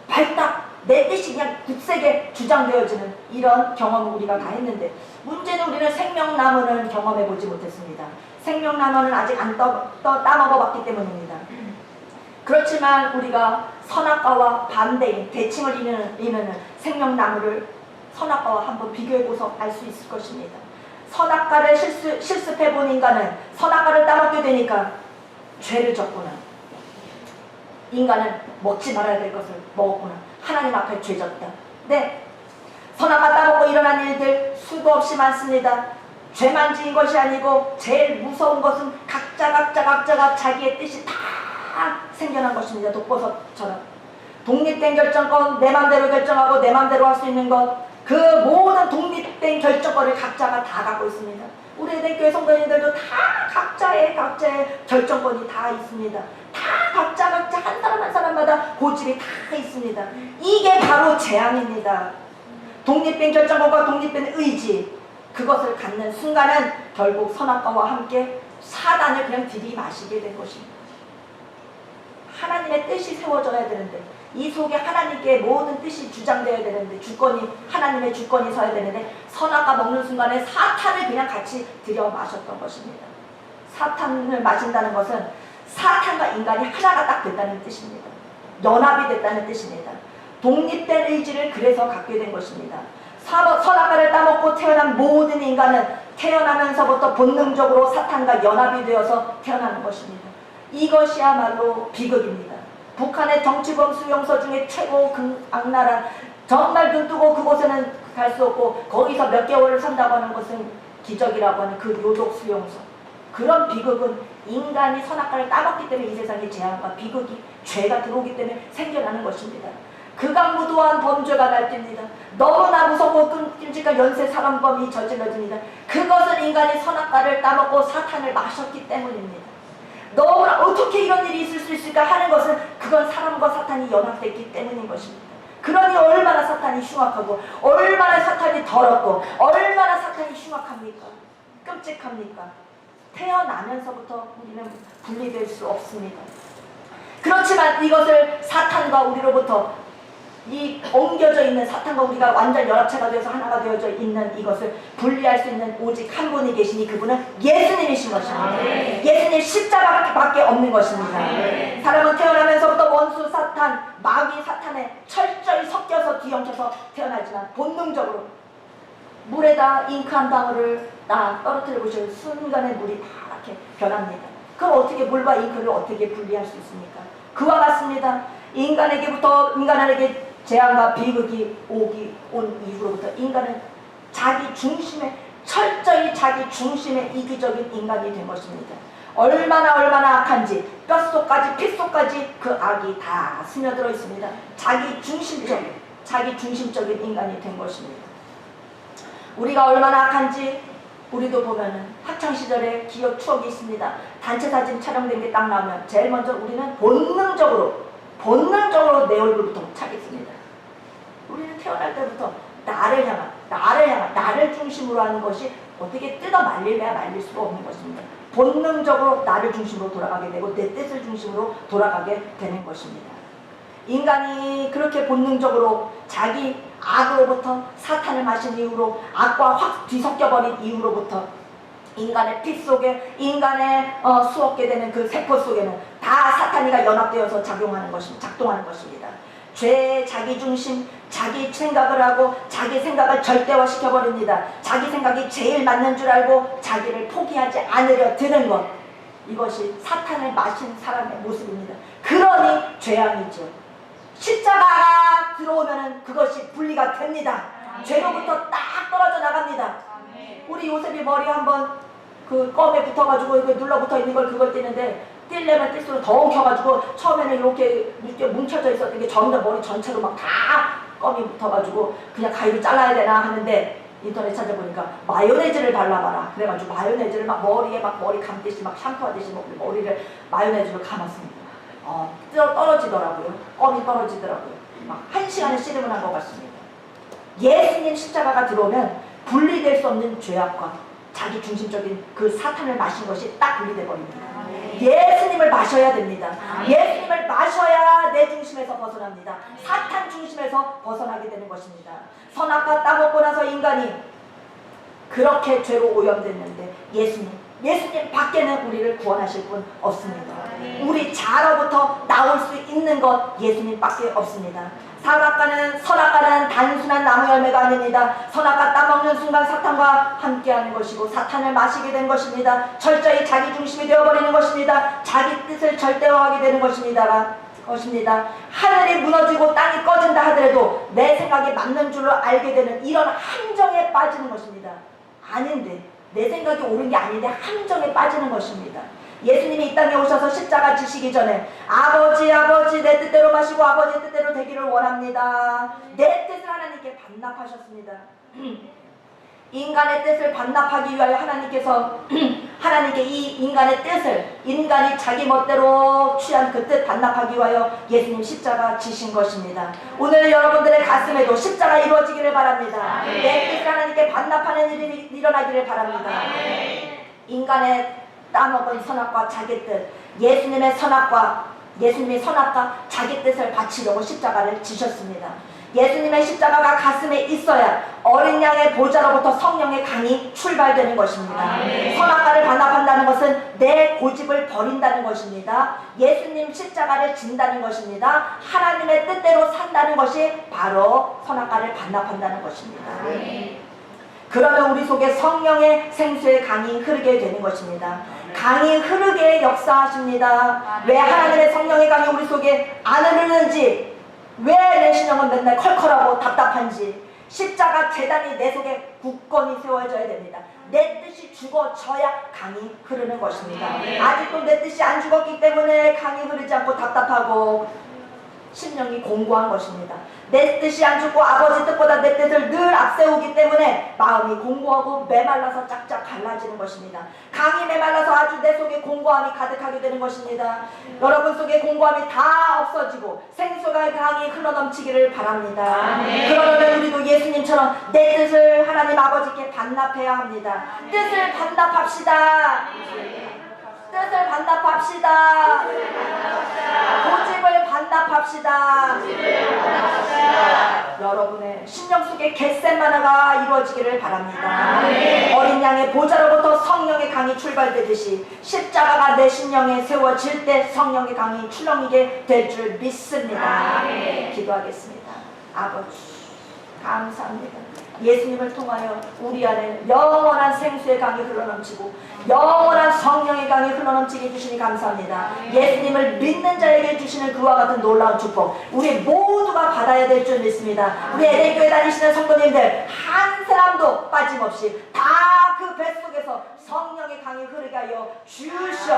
발딱, 내 뜻이 그냥 굳세게 주장되어지는 이런 경험을 우리가 다 했는데, 문제는 우리는 생명나무는 경험해 보지 못했습니다. 생명나무는 아직 안 따먹어봤기 때문입니다. 그렇지만 우리가 선악과와 반대인 대칭을 이루는 생명나무를 선악과와 한번 비교해보서 알 수 있을 것입니다. 선악과를 실습해본 인간은 선악과를 따먹게 되니까 죄를 졌구나. 인간은 먹지 말아야 될 것을 먹었구나. 하나님 앞에 죄졌다. 네, 선악과 따먹고 일어난 일들 수도 없이 많습니다. 죄만 지은 것이 아니고 제일 무서운 것은 각자가 자기의 뜻이 다 생겨난 것입니다. 독버섯처럼 독립된 결정권, 내 맘대로 결정하고 내 맘대로 할 수 있는 것, 그 모든 독립된 결정권을 각자가 다 갖고 있습니다. 우리 에덴교회 성도님들도 다 각자의 결정권이 다 있습니다. 다 각자 한 사람 한 사람마다 고집이 다 있습니다. 이게 바로 재앙입니다. 독립된 결정권과 독립된 의지, 그것을 갖는 순간은 결국 선악과와 함께 사단을 그냥 들이마시게 된 것입니다. 하나님의 뜻이 세워져야 되는데, 이 속에 하나님께 모든 뜻이 주장되어야 되는데, 주권이, 하나님의 주권이 서야 되는데, 선악과 먹는 순간에 사탄을 그냥 같이 들여 마셨던 것입니다. 사탄을 마신다는 것은 사탄과 인간이 하나가 딱 됐다는 뜻입니다. 연합이 됐다는 뜻입니다. 독립된 의지를 그래서 갖게 된 것입니다. 선악과를 따먹고 태어난 모든 인간은 태어나면서부터 본능적으로 사탄과 연합이 되어서 태어나는 것입니다. 이것이야말로 비극입니다. 북한의 정치범 수용소 중에 최고 악랄한, 정말 눈 뜨고 그곳에는 갈 수 없고 거기서 몇 개월을 산다고 하는 것은 기적이라고 하는 그 요독 수용소. 그런 비극은 인간이 선악과를 따먹기 때문에 이 세상에 재앙과 비극이, 죄가 들어오기 때문에 생겨나는 것입니다. 극악무도한 범죄가 날뜁니다. 너무나 무섭고 끔찍한 연쇄 살인범이 저질러집니다. 그것은 인간이 선악과를 따먹고 사탄을 마셨기 때문입니다. 너무나 어떻게 이런 일이 있을 수 있을까 하는 것은 그건 사람과 사탄이 연합됐기 때문인 것입니다. 그러니 얼마나 사탄이 흉악하고 얼마나 사탄이 더럽고 얼마나 사탄이 흉악합니까? 끔찍합니까? 태어나면서부터 우리는 분리될 수 없습니다. 그렇지만 이것을 사탄과 우리로부터 이 옮겨져 있는, 사탄과 우리가 완전 연합체가 되어서 하나가 되어져 있는 이것을 분리할 수 있는 오직 한 분이 계시니 그분은 예수님이신 것입니다. 예수님 십자가밖에 없는 것입니다. 사람은 태어나면서부터 원수 사탄, 마귀 사탄에 철저히 섞여서 뒤엉켜서 태어나지만 본능적으로 물에다 잉크 한 방울을 떨어뜨려 보시면 순간에 물이 파랗게 변합니다. 그럼 어떻게 물과 잉크를 어떻게 분리할 수 있습니까? 그와 같습니다. 인간에게 재앙과 비극이 온 이후로부터 인간은 자기 중심의, 철저히 자기 중심의 이기적인 인간이 된 것입니다. 얼마나 악한지 뼛속까지 핏속까지 그 악이 다 스며들어 있습니다. 자기 중심적인 인간이 된 것입니다. 우리가 얼마나 악한지 우리도 보면은 학창시절에 기억 추억이 있습니다. 단체 사진 촬영된 게 딱 나오면 제일 먼저 우리는 본능적으로 내 얼굴부터 차겠습니다. 우리는 태어날 때부터 나를 중심으로 하는 것이 어떻게 뜯어 말릴래야 말릴 수가 없는 것입니다. 본능적으로 나를 중심으로 돌아가게 되고 내 뜻을 중심으로 돌아가게 되는 것입니다. 인간이 그렇게 본능적으로 자기 악으로부터, 사탄을 마신 이후로 악과 확 뒤섞여버린 이후로부터 인간의 피 속에, 인간의 수없게 되는 그 세포 속에는 다 사탄이가 연합되어서 작동하는 것입니다. 죄의 자기중심, 자기 생각을 하고 자기 생각을 절대화시켜버립니다. 자기 생각이 제일 맞는 줄 알고 자기를 포기하지 않으려 드는 것, 이것이 사탄을 마신 사람의 모습입니다. 그러니 죄악이죠. 십자가가 들어오면 그것이 분리가 됩니다. 죄로부터 딱 떨어져 나갑니다. 우리 요셉이 머리 한번 그 껌에 붙어가지고 이거 눌러붙어 있는 걸 그걸 떼는데, 떼려면 뗄수록 더 엉켜가지고 처음에는 이렇게 뭉쳐져 있었던 게 점점 머리 전체로 막 다 껌이 붙어가지고 그냥 가위로 잘라야 되나 하는데, 인터넷 찾아보니까 마요네즈를 발라봐라 그래가지고 마요네즈를 막 머리에 막 머리 감듯이 막 샴푸하듯이 머리를 마요네즈로 감았습니다. 떨어지더라고요. 껌이 떨어지더라고요. 막 1시간을 씨름을 한 것 같습니다. 예수님 십자가가 들어오면 분리될 수 없는 죄악과 자기 중심적인 그 사탄을 마신 것이 딱 분리돼 버립니다. 예수님을 마셔야 됩니다. 예수님을 마셔야 내 중심에서 벗어납니다. 사탄 중심에서 벗어나게 되는 것입니다. 선악과 따먹고 나서 인간이 그렇게 죄로 오염됐는데 예수님 밖에는 우리를 구원하실 분 없습니다. 우리 자로부터 나올 수 있는 것 예수님밖에 없습니다. 선악과는 단순한 나무 열매가 아닙니다. 선악과 따먹는 순간 사탄과 함께하는 것이고 사탄을 마시게 된 것입니다. 철저히 자기 중심이 되어버리는 것입니다. 자기 뜻을 절대화하게 되는 것입니다. 하늘이 무너지고 땅이 꺼진다 하더라도 내 생각이 맞는 줄로 알게 되는 이런 함정에 빠지는 것입니다. 아닌데, 내 생각이 옳은 게 아닌데 함정에 빠지는 것입니다. 예수님이 이 땅에 오셔서 십자가 지시기 전에 아버지 내 뜻대로 마시고 아버지 뜻대로 되기를 원합니다. 내 뜻을 하나님께 반납하셨습니다. 인간의 뜻을 반납하기 위하여 하나님께 이 인간의 뜻을, 인간이 자기 멋대로 취한 그 뜻 반납하기 위하여 예수님 십자가 지신 것입니다. 오늘 여러분들의 가슴에도 십자가 이루어지기를 바랍니다. 내 뜻을 하나님께 반납하는 일이 일어나기를 바랍니다. 인간의 따먹은 선악과 자기 뜻, 예수님의 선악과 자기 뜻을 바치려고 십자가를 지셨습니다. 예수님의 십자가가 가슴에 있어야 어린 양의 보좌로부터 성령의 강이 출발되는 것입니다. 선악과를 반납한다는 것은 내 고집을 버린다는 것입니다. 예수님 십자가를 진다는 것입니다. 하나님의 뜻대로 산다는 것이 바로 선악과를 반납한다는 것입니다. 그러면 우리 속에 성령의 생수의 강이 흐르게 되는 것입니다. 강이 흐르게 역사하십니다. 왜 하나님의 성령의 강이 우리 속에 안 흐르는지, 왜 내 신령은 맨날 컬컬하고 답답한지, 십자가 재단이 내 속에 굳건히 세워져야 됩니다. 내 뜻이 죽어져야 강이 흐르는 것입니다. 아직도 내 뜻이 안 죽었기 때문에 강이 흐르지 않고 답답하고 심령이 공고한 것입니다. 내 뜻이 안 죽고 아버지 뜻보다 내 뜻을 늘 앞세우기 때문에 마음이 공고하고 메말라서 짝짝 갈라지는 것입니다. 강이 메말라서 아주 내 속에 공고함이 가득하게 되는 것입니다. 여러분 속에 공고함이 다 없어지고 생수가 강이 흘러넘치기를 바랍니다. 그러면 우리도 예수님처럼 내 뜻을 하나님 아버지께 반납해야 합니다. 뜻을 반납합시다. 뜻을 반납합시다. 고집을 반납합시다. 여러분의 심령 속에 겟세마나가 이루어지기를 바랍니다. 어린 양의 보좌로부터 성령의 강이 출발되듯이 십자가가 내 심령에 세워질 때 성령의 강이 출렁이게 될 줄 믿습니다. 기도하겠습니다. 아버지 감사합니다. 예수님을 통하여 우리 안에 영원한 생수의 강이 흘러넘치고 영원한 성령의 강이 흘러넘치게 해주시니 감사합니다. 예수님을 믿는 자에게 주시는 그와 같은 놀라운 축복 우리 모두가 받아야 될 줄 믿습니다. 우리 에덴교회 다니시는 성도님들 한 사람도 빠짐없이 다 그 뱃속에서 성령의 강이 흐르게 하여 주시옵소서.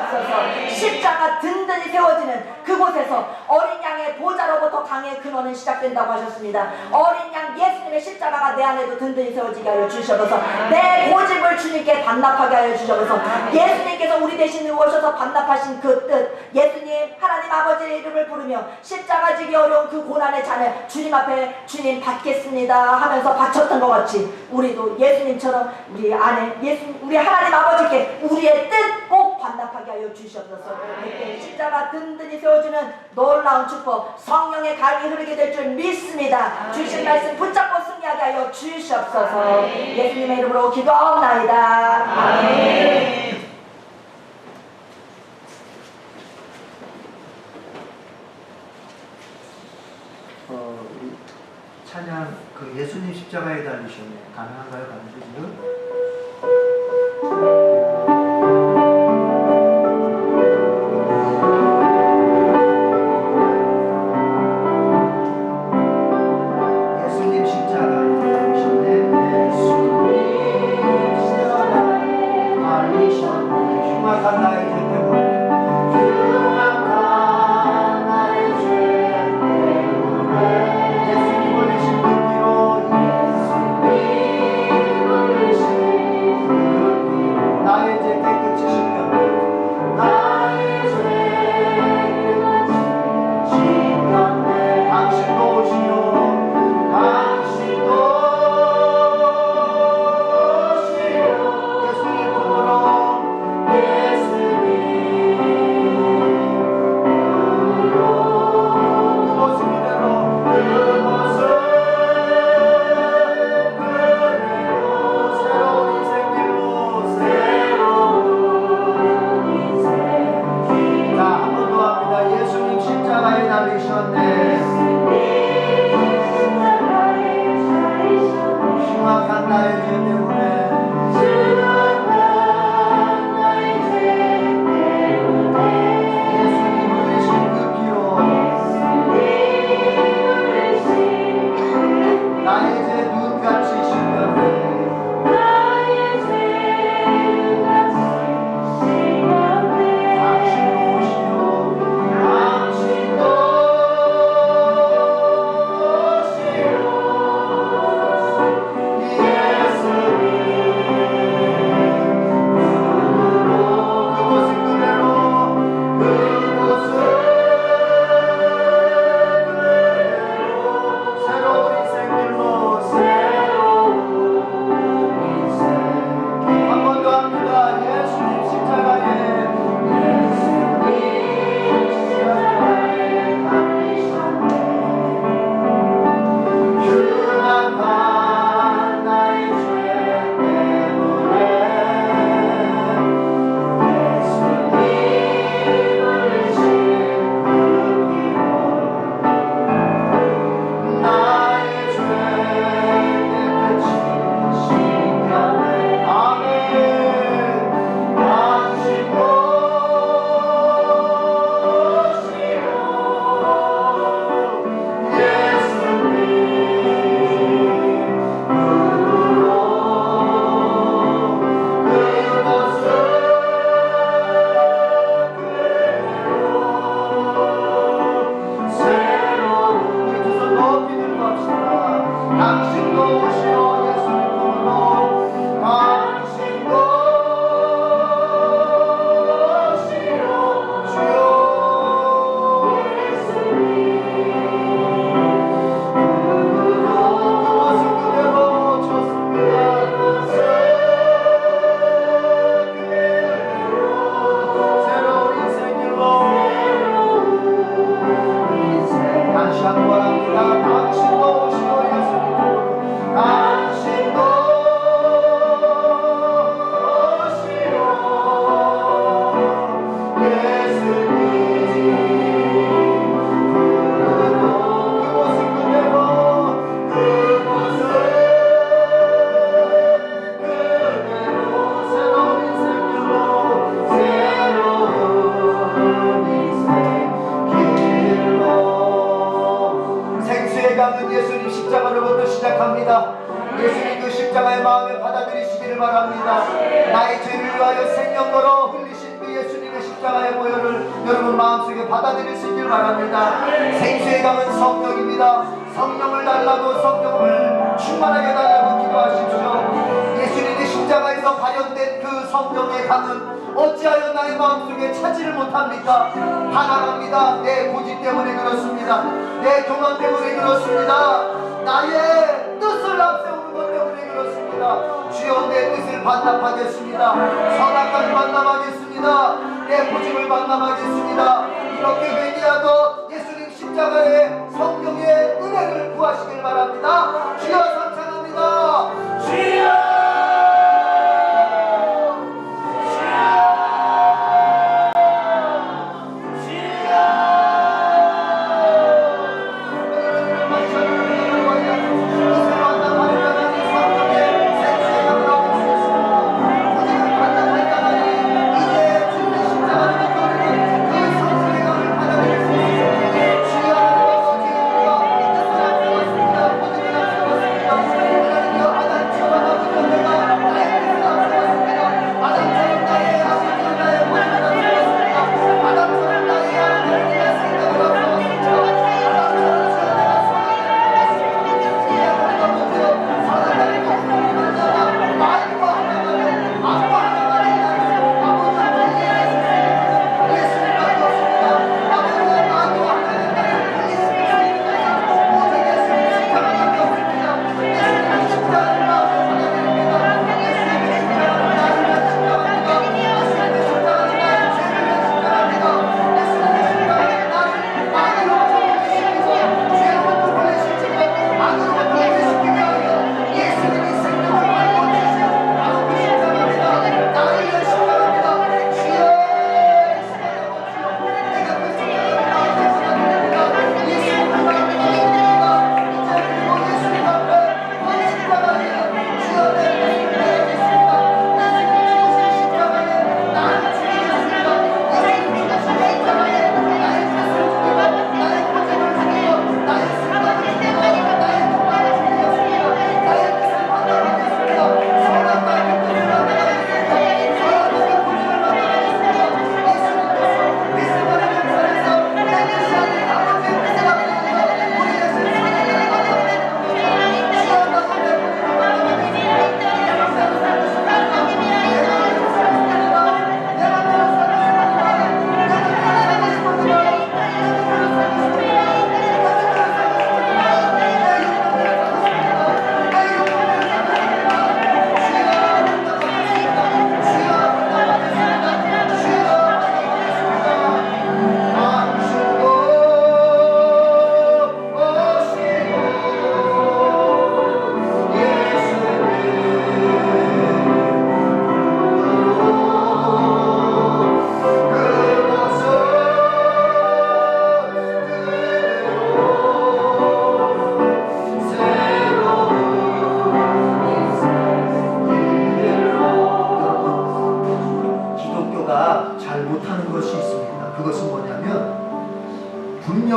십자가 든든히 세워지는 그곳에서 어린 양의 보좌로부터 강의 근원은 시작된다고 하셨습니다. 어린 양 예수님의 십자가가 내 안에도 든든히 세워지게 하여 주시옵소서. 내 고집을 주님께 반납하게 하여 주시옵소서. 예수님께서 우리 대신 오셔서 반납하신 그 뜻, 예수님 하나님 아버지의 이름을 부르며 십자가 지기 어려운 그 고난의 잔을 주님 앞에 주님 받겠습니다 하면서 바쳤던 것 같이 우리도 예수님처럼 우리 안에 우리 하나님 아버지께 우리의 뜻 꼭 반납하게 하여 주시옵소서. 그때 십자가 든든히 세워주는 놀라운 축복 성령의 강이 흐르게 될 줄 믿습니다. 주신 말씀 붙잡고 승리하게 하여 주시옵소서. 예수님의 이름으로 기도하옵나이다. 아멘. 우리 찬양 예수님 십자가에 달리셨네. 가능한가요? 가능하죠 지금? 예수님 십자가에 달리셨네. 예수님 십자가에 달리셨네. 흉악한 나의 죄 때문에 예수님 그 십자가의 마음에 받아들이시기를 바랍니다. 나의 죄를 위하여 생명 걸어 흘리신 그 예수님의 십자가의 보혈을 여러분 마음속에 받아들이시길 바랍니다. 생수의 강은 성령입니다. 성령을 달라고, 성령을 충만하게 달라고 기도하십시오. 예수님의 십자가에서 발현된 그 성령의 강은 어찌하여 나의 마음속에 차지를 못합니까? 반항합니다. 내 고집 때문에 그렇습니다. 내 교만 때문에 그렇습니다. 나의 뜻을 앞세우는 것 때문에 그렇습니다. 주여 내 뜻을 반납하겠습니다. 선악과를 반납하겠습니다. 내 고집을 반납하겠습니다. 이렇게 회개하고 예수님 십자가의 성령의 은혜를 구하시길 바랍니다. 주여 선창합니다. 주여 뜻을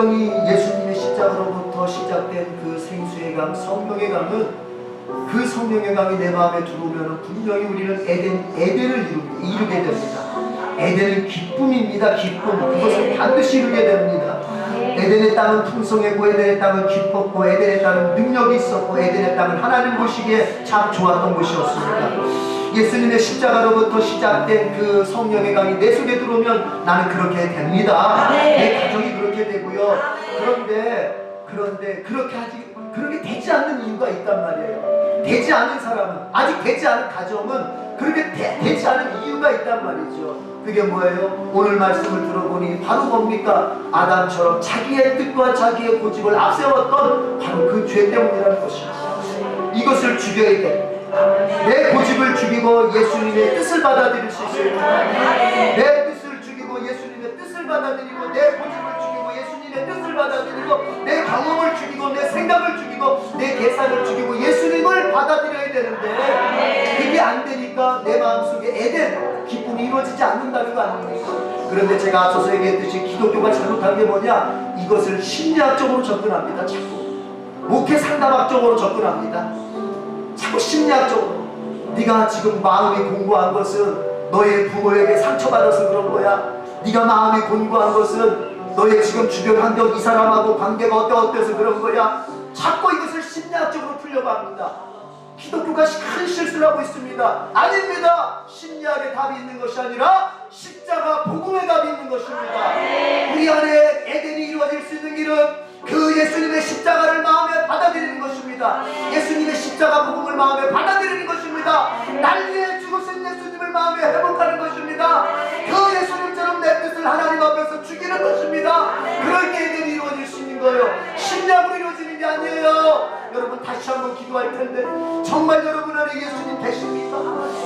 분명히 예수님의 십자가로부터 시작된 그 생수의 강, 성령의 강은, 그 성령의 강이 내 마음에 들어오면 분명히 우리는 에덴을 이루게 됩니다. 에덴은 기쁨입니다. 기쁨. 그것을 반드시 이루게 됩니다. 에덴의 땅은 풍성했고, 에덴의 땅은 기뻤고, 에덴의 땅은 능력이 있었고, 에덴의 땅은 하나님 보시기에 참 좋았던 곳이었습니다. 예수님의 십자가로부터 시작된 그 성령의 강이 내 속에 들어오면 나는 그렇게 됩니다. 내 가정이 그렇게 되고요. 그런데 그렇게 되지 않는 이유가 있단 말이에요. 되지 않은 사람은, 아직 되지 않은 가정은 그렇게 되지 않은 이유가 있단 말이죠. 그게 뭐예요? 오늘 말씀을 들어보니 바로 뭡니까? 아담처럼 자기의 뜻과 자기의 고집을 앞세웠던 바로 그 죄 때문이라는 것입니다. 이것을 죽여야 돼. 내 고집을 죽이고 예수님의 뜻을 받아들일 수 있어요. 내 뜻을 죽이고 예수님의 뜻을 받아들이고, 내 고집을 죽이고 예수님의 뜻을 받아들이고, 내 경험을 죽이고 내 생각을 죽이고 내 계산을 죽이고 예수님을 받아들여야 되는데, 그게 안 되니까 내 마음속에 에덴 기쁨이 이루어지지 않는다는 거 아닙니까? 그런데 제가 앞서서 얘기했듯이 기독교가 잘못한 게 뭐냐? 이것을 심리학적으로 접근합니다. 자꾸 목회 상담학적으로 접근합니다. 자꾸 심리학적으로. 네가 지금 마음이 공고한 것은 너의 부모에게 상처받아서 그런 거야. 네가 마음이 공고한 것은 너의 지금 주변 환경, 이 사람하고 관계가 어때서 그런 거야. 자꾸 이것을 심리학적으로 풀려고 합니다. 기독교가 큰 실수를 하고 있습니다. 아닙니다. 심리학의 답이 있는 것이 아니라 십자가 복음의 답이 있는 것입니다. 우리 안에 에덴이 이루어질 수 있는 길은 그 예수님의 십자가를 마음에 받아들이는 것입니다. 예수님의 십자가 복음을 마음에 받아들이는 것입니다. 날 위해 죽으신 예수님을 마음에 회복하는 것입니다. 그 예수님처럼 내 뜻을 하나님 앞에서 죽이는 것입니다. 그럴 때 에덴이 이루어질 수 있는 거예요. 심리학으로 이루어지는 게 아니에요. 여러분 다시 한번 기도할 텐데, 정말 여러분 안에 예수님 계십니까?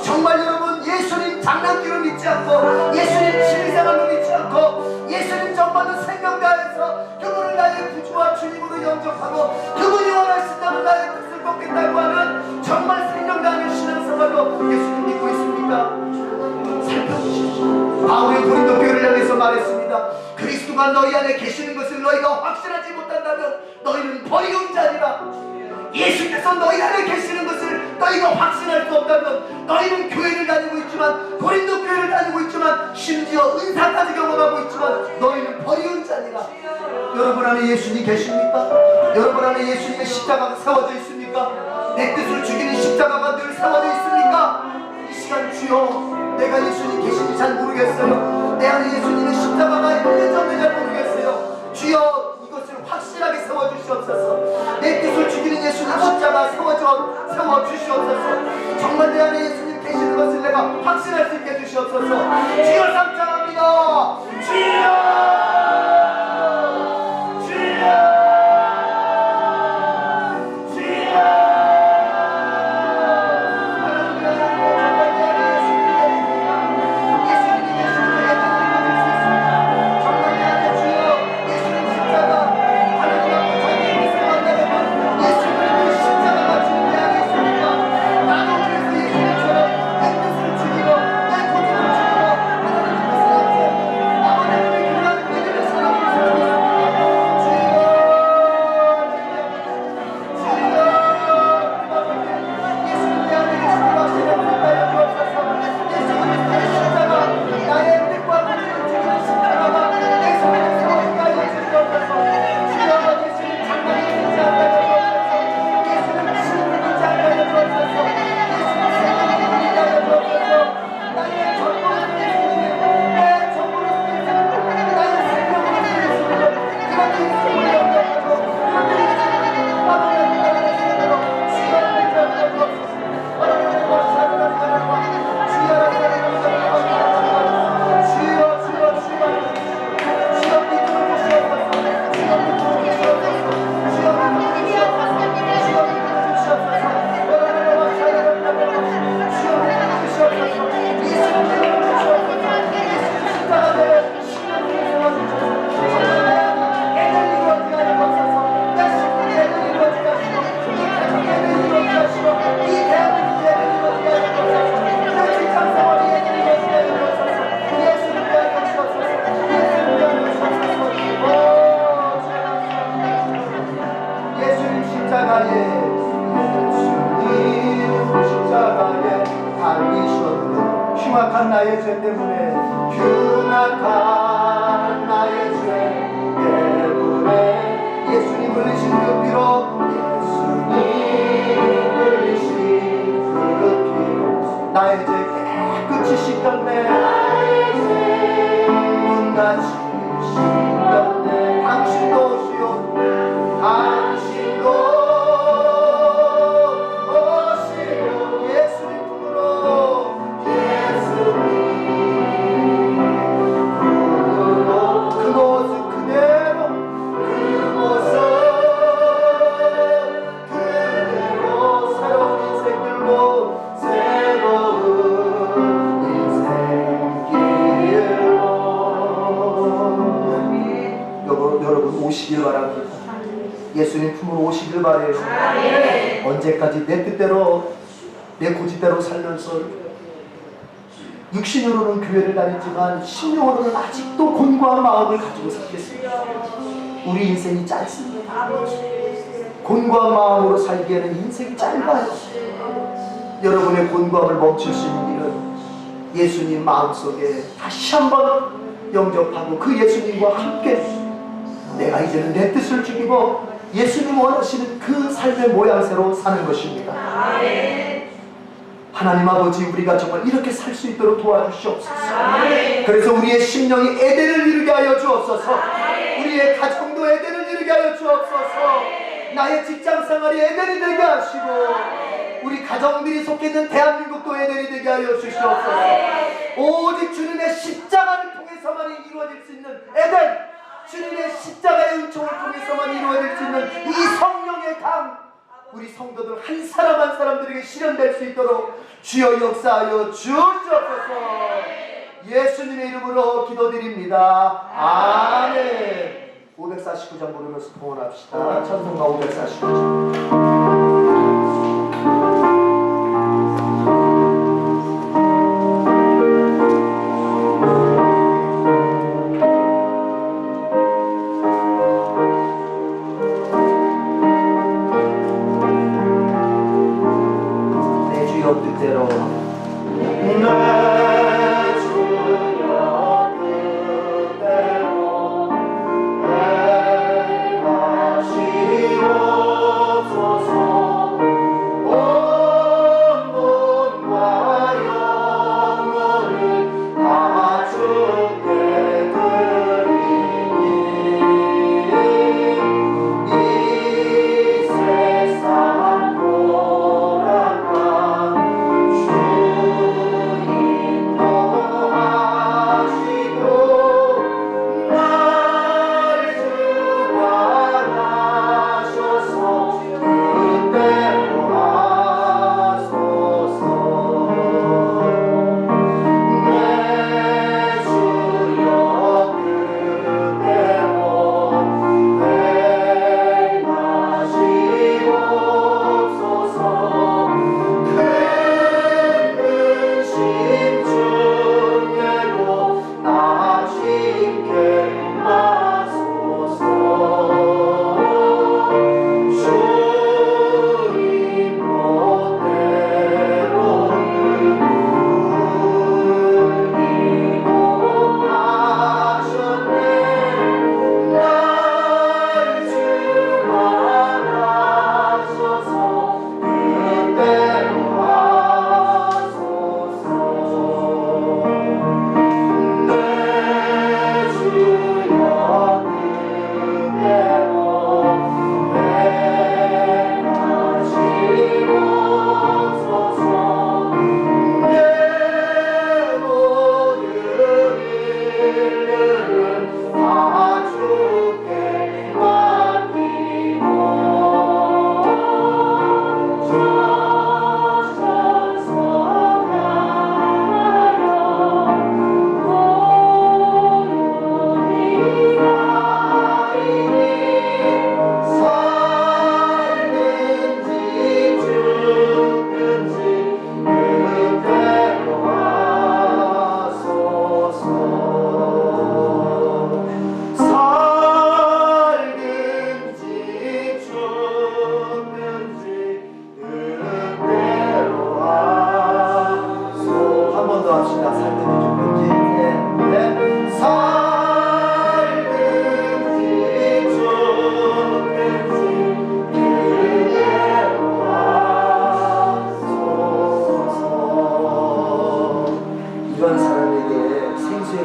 정말 여러분 예수님 장난기로 믿지 않고, 예수님 취미생활로 믿지 않고, 예수님 정말로 생명 다해서 그분을 나의 구주와 주님으로 영접하고 그분이 원하신다면 나의 뜻을 걷겠다고 하는 정말 생명 다하는 신앙생활로 예수님 믿고 있습니까? 살펴보십시오. 바울이 고린도 교회를 향해서 말했습니다. 그리스도가 너희 안에 계시는 것을 너희가 확신하지 못한다면 너희는 버리운 자니라. 예수께서 너희 안에 계시는 것을 너희가 확신할 수 없다면 너희는 교회를 다니고 있지만, 고린도 교회를 다니고 있지만, 심지어 은사까지 경험하고 있지만 너희는 버리운 자니라. 여러분 안에 예수님 계십니까? 여러분 안에 예수님의 십자가가 세워져 있습니까? 내 뜻을 죽이는 십자가가 늘 세워져 있습니까? 이 시간 주여, 내가 예수님 계신지 잘 모르겠어요. 내 안에 예수님의 십자가가 있는지 없는지 잘 모르겠어요. 주여, 이것을 확실하게 세워주시옵소서. 내 뜻을 죽이는 예수님 십자가 세워주시옵소서. 정말 내 안에 예수님 계시는 것을 내가 확신할 수 있게 해주시옵소서. 주여 삼창합니다. 주여, 흉악한 나의 죄 때문에 흉악한 나의 죄 때문에 예수님 흘리신 그 피로 예수님 흘리신 그 피로 나의 죄 깨끗이 씻겼네. 눈같이 씻겼네. 당신도 오시오. 당신도 오시오. 예수님 품으로 예수님 품으로 그 모습 그대로 그 모습 그대로 새로운 인생길로 새로운 인생길로 여러분 오시길 바랍니다. 예수님 품으로 오시길 바래요. 언제까지 내 뜻대로 내 고집대로 살면서 육신으로는 교회를 다니지만 심령으로는 아직도 곤고한 마음을 가지고 살겠습니다. 우리 인생이 짧습니다. 곤고한 마음으로 살기에는 인생이 짧아요. 여러분의 곤고함을 멈출 수 있는 일은 예수님 마음속에 다시 한번 영접하고 그 예수님과 함께 내가 이제는 내 뜻을 죽이고 예수님 원하시는 그 삶의 모양새로 사는 것입니다. 하나님 아버지, 우리가 정말 이렇게 살 수 있도록 도와주시옵소서. 그래서 우리의 심령이 에덴을 이루게 하여 주옵소서. 우리의 가정도 에덴을 이루게 하여 주옵소서. 나의 직장생활이 에덴이 되게 하시고 우리 가정들이 속해 있는 대한민국도 에덴이 되게 하여 주시옵소서. 오직 주님의 십자가를 통해서만 이루어질 수 있는 에덴, 주님의 십자가의 은총을 통해서만 이루어질 수 있는 이 성령의 강, 우리 성도들 한 사람 한 사람들에게 실현될 수 있도록 주여 역사하여 주옵소서. 예수님의 이름으로 기도드립니다. 아멘. 549장 부르면서 동원합시다. 찬송가 549장. 뜻대로 내 주여 뜻대로 행하시옵소서. 온 몸과 영혼을 다 주께 드리니 이 세상 돌아가 주인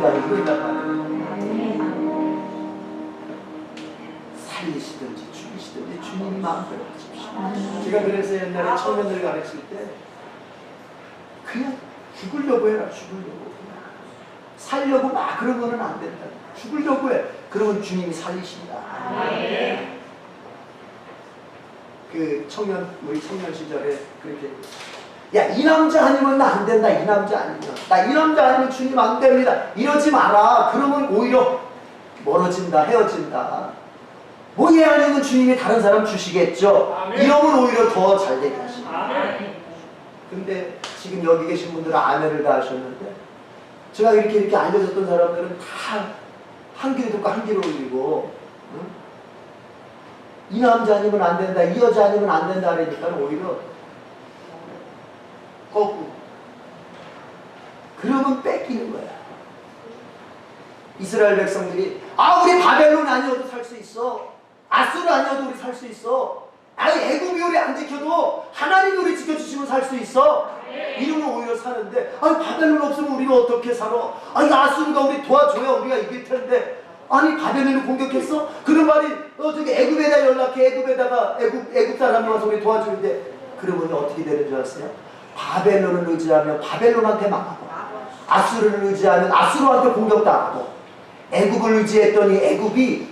인간이 그런단 말이에요. 살리시든지 죽이시든지 주님이 마음대로 하십시오. 제가 그래서 옛날에 청년들 가르칠 때 그냥 죽으려고 해라. 죽으려고. 살려고 막 그러면은 안 된다. 죽으려고 해. 그러면 주님이 살리신다. 그 우리 청년 시절에 그렇게, 야, 이 남자 아니면 나 안 된다. 이 남자 아니면 나 이 남자 아니면 주님 안 됩니다. 이러지 마라. 그러면 오히려 멀어진다. 헤어진다. 뭐 얘 아니면 주님이 다른 사람 주시겠죠. 이러면 오히려 더 잘 되게 하십니다. 근데 지금 여기 계신 분들은 아멘을 다 하셨는데, 제가 이렇게 알려줬던 사람들은 다 한 귀로 듣고 한 귀로 올리고, 응? 이 남자 아니면 안 된다, 이 여자 아니면 안 된다 그러니까 오히려 거꾸로. 그러면 뺏기는 거야. 이스라엘 백성들이 우리 바벨론 아니어도 살 수 있어. 아수르 아니어도 우리 살 수 있어. 애굽이 우리 안 지켜도 하나님이 우리 지켜주시면 살 수 있어. 이러면 오히려 사는데, 바벨론 없으면 우리가 어떻게 살아? 아수르가 우리 도와줘야 우리가 이길 텐데, 바벨론을 공격했어? 그런 말이 저기 애굽에다 연락해. 애굽에다가 애굽 사람이 와서 우리 도와주는데, 그러면 어떻게 되는 줄 아세요? 바벨론을 의지하면 바벨론한테 망하고, 아수르를 의지하면 아수르한테 공격당하고, 애굽을 의지했더니 애굽이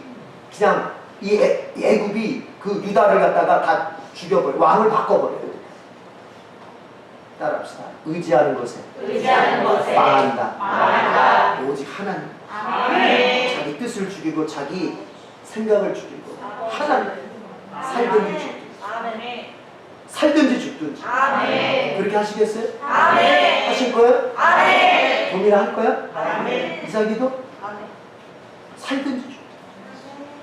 그냥 이 애굽이 그 유다를 갖다가 다 죽여버려. 왕을 바꿔버려요. 따라합시다. 의지하는 것에 망한다. 오직 하나님. 자기 뜻을 죽이고 자기 생각을 죽이고 하나님. 살든지 죽든지. 그렇게 하시겠어요? 하실 거예요? 동의를 할 거야? 이삭이도? 살든지 죽든지.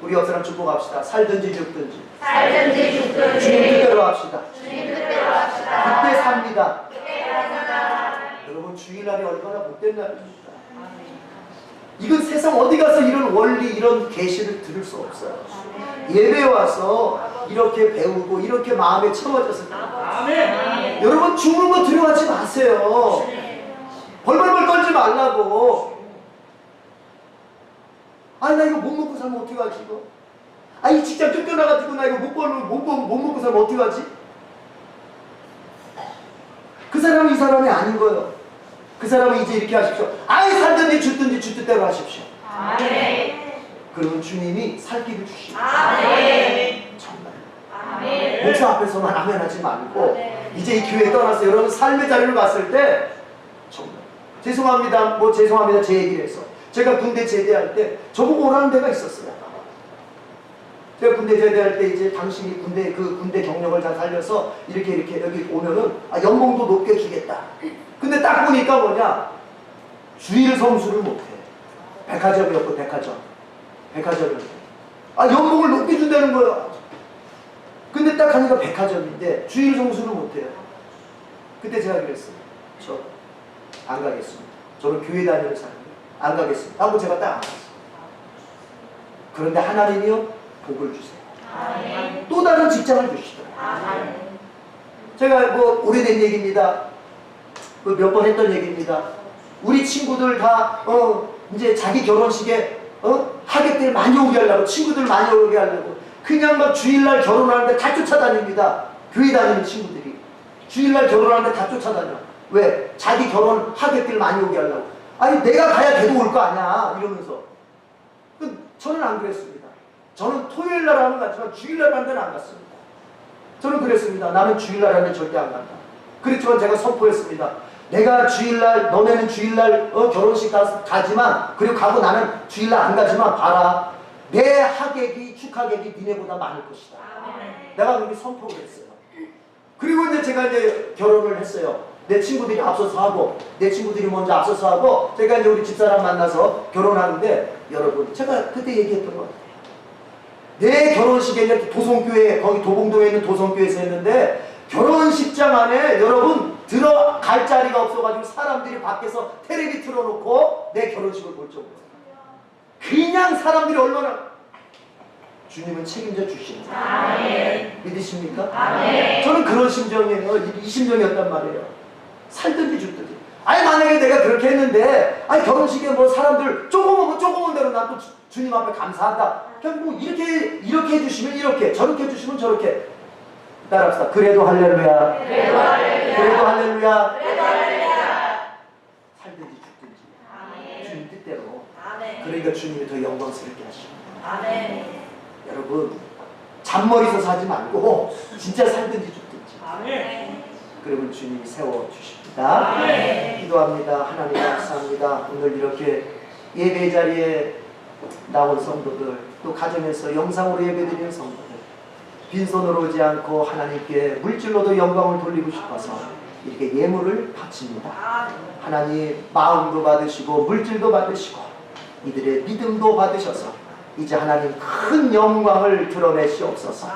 우리 옆 사람 축복합시다. 살든지 죽든지. 주님 뜻대로 합시다. 그때 삽니다. 여러분, 주일날이 얼마나 복된 날입니까? 이건 세상 어디 가서 이런 원리, 이런 계시를 들을 수 없어요. 예배 와서 이렇게 배우고 이렇게 마음에 채워졌을 때, 여러분 죽는 거 두려워하지 마세요. 벌벌벌 떨지 말라고. 나 이거 못 먹고 살면 어떡하지 이거? 이 직장 쫓겨나가지고 나 이거 못 먹고 살면 어떡하지? 그 사람은 이 사람이 아닌 거예요. 그 사람은 이제 이렇게 하십시오. 살든지 죽든지 주 뜻대로 하십시오. 그러면 주님이 살 길을 주시고. 정말. 목사 앞에서만 아멘 하지 말고, 이제 이 교회 떠나서 여러분 삶의 자리를 봤을 때, 정말. 죄송합니다. 제 얘기를 해서. 제가 군대 제대할 때 저보고 오라는 데가 있었어요. 제가 군대 제대할 때 이제 당신이 군대 경력을 잘 살려서 이렇게 여기 오면은 연봉도 높게 주겠다. 근데 딱 보니까 뭐냐, 주일 성수를 못해. 백화점이었고 백화점이었고 연봉을 높게 준다는 거야. 근데 딱 하니까 백화점인데 주일 성수를 못해요. 그때 제가 그랬어요. 저 안 가겠습니다. 저는 교회 다니는 사람이에요. 안 가겠습니다 하고 제가 딱 안 갔어요. 그런데 하나님이요, 복을 주세요. 또 다른 직장을 주시더라고요. 제가 오래된 얘기입니다. 몇 번 했던 얘기입니다. 우리 친구들 다 이제 자기 결혼식에 하객들 많이 오게 하려고, 친구들 많이 오게 하려고 그냥 막 주일날 결혼하는데 다 쫓아다닙니다. 교회 다니는 친구들이 주일날 결혼하는데 다 쫓아다녀. 왜? 자기 결혼 하객들 많이 오게 하려고. 내가 가야 걔도 올 거 아니야 이러면서. 저는 안 그랬습니다. 저는 토요일날 하는 것 같지만 주일날 하는 데는 안 갔습니다. 저는 그랬습니다. 나는 주일날 하는 데 절대 안 간다. 그렇지만 제가 선포했습니다. 내가 주일날, 너네는 주일날 결혼식 가지만, 그리고 가고 나는 주일날 안 가지만 봐라. 내 하객이, 축하객이 니네보다 많을 것이다. 내가 그렇게 선포를 했어요. 그리고 이제 제가 이제 결혼을 했어요. 내 친구들이 앞서서 하고, 내 친구들이 먼저 앞서서 하고, 제가 이제 우리 집사람 만나서 결혼하는데, 여러분, 제가 그때 얘기했던 것 같아요. 내 결혼식에 이제 도성교회, 거기 도봉동에 있는 도성교회에서 했는데, 결혼식장 안에 여러분 들어갈 자리가 없어가지고 사람들이 밖에서 텔레비 틀어놓고 내 결혼식을 볼 정도로. 그냥 사람들이 얼마나. 주님은 책임져 주십니다. 믿으십니까? 저는 그런 심정이에요. 이 심정이었단 말이에요. 살든지 죽든지. 만약에 만약에 내가 그렇게 했는데 아니 결혼식에 뭐 사람들 조금 온 대로 난 또 주님 앞에 감사한다. 그냥 뭐 이렇게 해주시면 이렇게 저렇게 해주시면 저렇게 따라합시다. 그래도 할렐루야. 그래도 할렐루야. 그래도 할렐루야. 그래도 할렐루야. 살든지 죽든지 아멘. 주님 뜻대로. 아멘. 그러니까 주님이 더 영광스럽게 하시고. 아멘. 여러분 잔머리 서서 하지 말고 진짜 살든지 죽든지. 아멘. 그러면 주님이 세워주십니다. 아멘. 기도합니다. 하나님 감사합니다. 오늘 이렇게 예배 자리에 나온 성도들, 또 가정에서 영상으로 예배드리는 성도들, 빈손으로 오지 않고 하나님께 물질로도 영광을 돌리고 싶어서 이렇게 예물을 바칩니다. 하나님 마음도 받으시고 물질도 받으시고 이들의 믿음도 받으셔서 이제 하나님 큰 영광을 드러내시옵소서.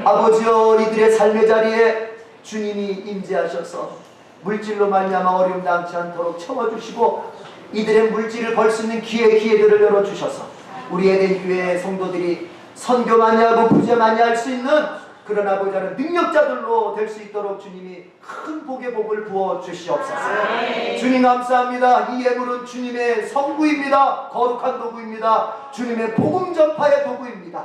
아버지여, 이들의 삶의 자리에 주님이 임재하셔서 물질로 말미암아 어려움 당치 않도록 채워주시고 이들의 물질을 벌 수 있는 기회들을 열어주셔서 우리 에덴 교회 성도들이 선교 많이 하고 부재 많이 할 수 있는 그런 아버지 하는 능력자들로 될 수 있도록 주님이 큰 복의 복을 부어 주시옵소서. 주님 감사합니다. 이 예물은 주님의 성부입니다. 거룩한 도구입니다. 주님의 복음 전파의 도구입니다.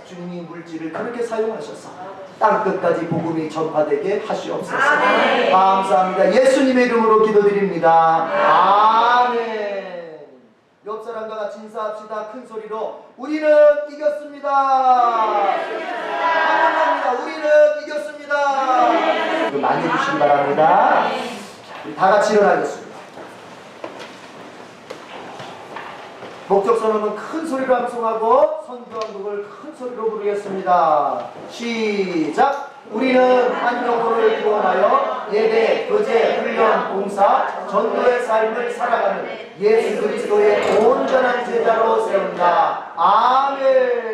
주님이 물질을 그렇게 사용하셔서 땅끝까지 복음이 전파되게 하시옵소서. 감사합니다. 예수님의 이름으로 기도드립니다. 아멘. 옆 사람과 같이 인사합시다. 큰 소리로 우리는 이겼습니다. 감사합니다. 우리는 이겼습니다. 많이 해주시기 바랍니다. 우리 다 같이 일어나겠습니다. 목적 선언은 큰 소리로 암송하고 선교한국을 큰 소리로 부르겠습니다. 시작! 우리는 한 영혼을 구원하여 예배, 교제, 훈련, 봉사, 전도의 삶을 살아가는 예수 그리스도의 온전한 제자로 세운다. 아멘.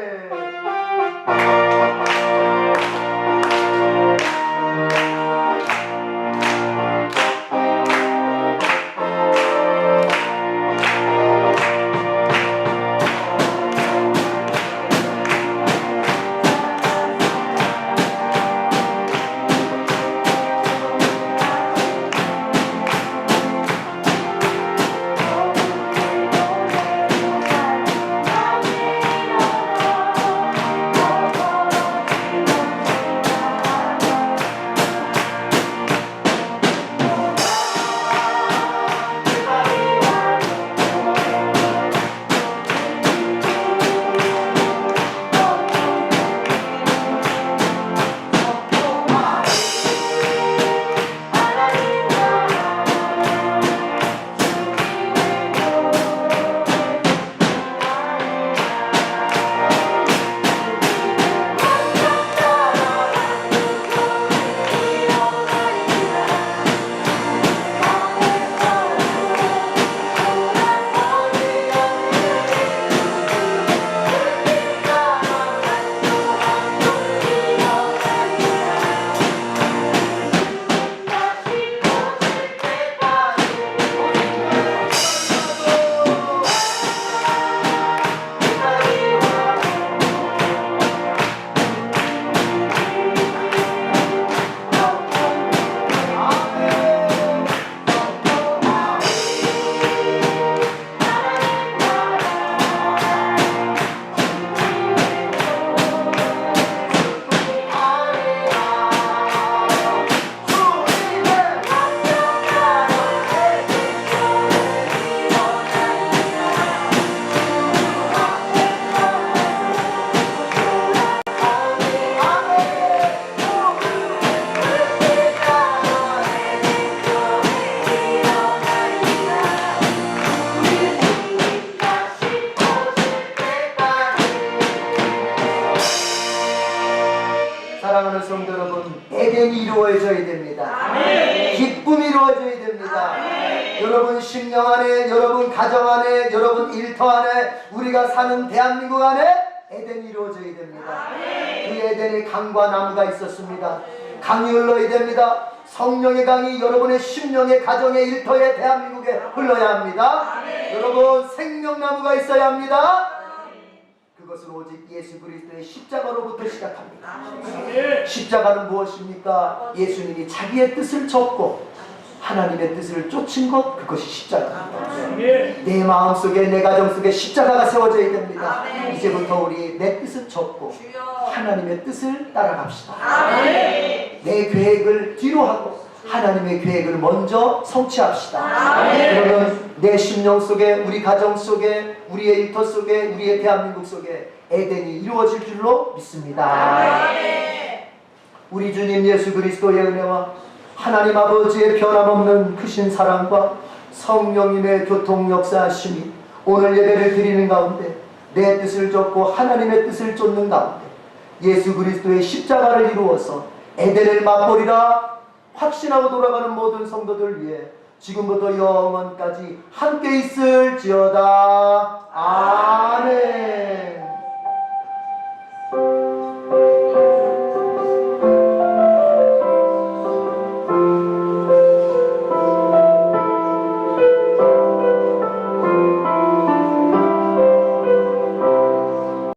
사랑하는 성도 여러분, 에덴이 이루어져야 됩니다. 아멘. 기쁨이 이루어져야 됩니다. 아멘. 여러분 심령 안에, 여러분 가정 안에, 여러분 일터 안에, 우리가 사는 대한민국 안에 에덴이 이루어져야 됩니다. 아멘. 그 에덴에 강과 나무가 있었습니다. 강이 흘러야 됩니다. 성령의 강이 여러분의 심령의 가정의 일터에 대한민국에 흘러야 합니다. 아멘. 여러분 생명나무가 있어야 합니다. 그것은 오직 예수 그리스도의 십자가로부터 시작합니다. 십자가는 무엇입니까? 예수님이 자기의 뜻을 접고 하나님의 뜻을 쫓은 것, 그것이 십자가입니다. 내 마음속에, 내 가정 속에 십자가가 세워져야 됩니다. 이제부터 우리 내 뜻은 접고 하나님의 뜻을 따라갑시다. 내 계획을 뒤로 하고 하나님의 계획을 먼저 성취합시다. 그러면 내 심령 속에, 우리 가정 속에, 우리의 일터 속에, 우리의 대한민국 속에 에덴이 이루어질 줄로 믿습니다. 우리 주님 예수 그리스도의 은혜와 하나님 아버지의 변함없는 크신 사랑과 성령님의 교통 역사하심이 오늘 예배를 드리는 가운데 내 뜻을 쫓고 하나님의 뜻을 쫓는 가운데 예수 그리스도의 십자가를 이루어서 에덴을 맛보리라 확신하고 돌아가는 모든 성도들 위해 지금부터 영원까지 함께 있을지어다. 아멘.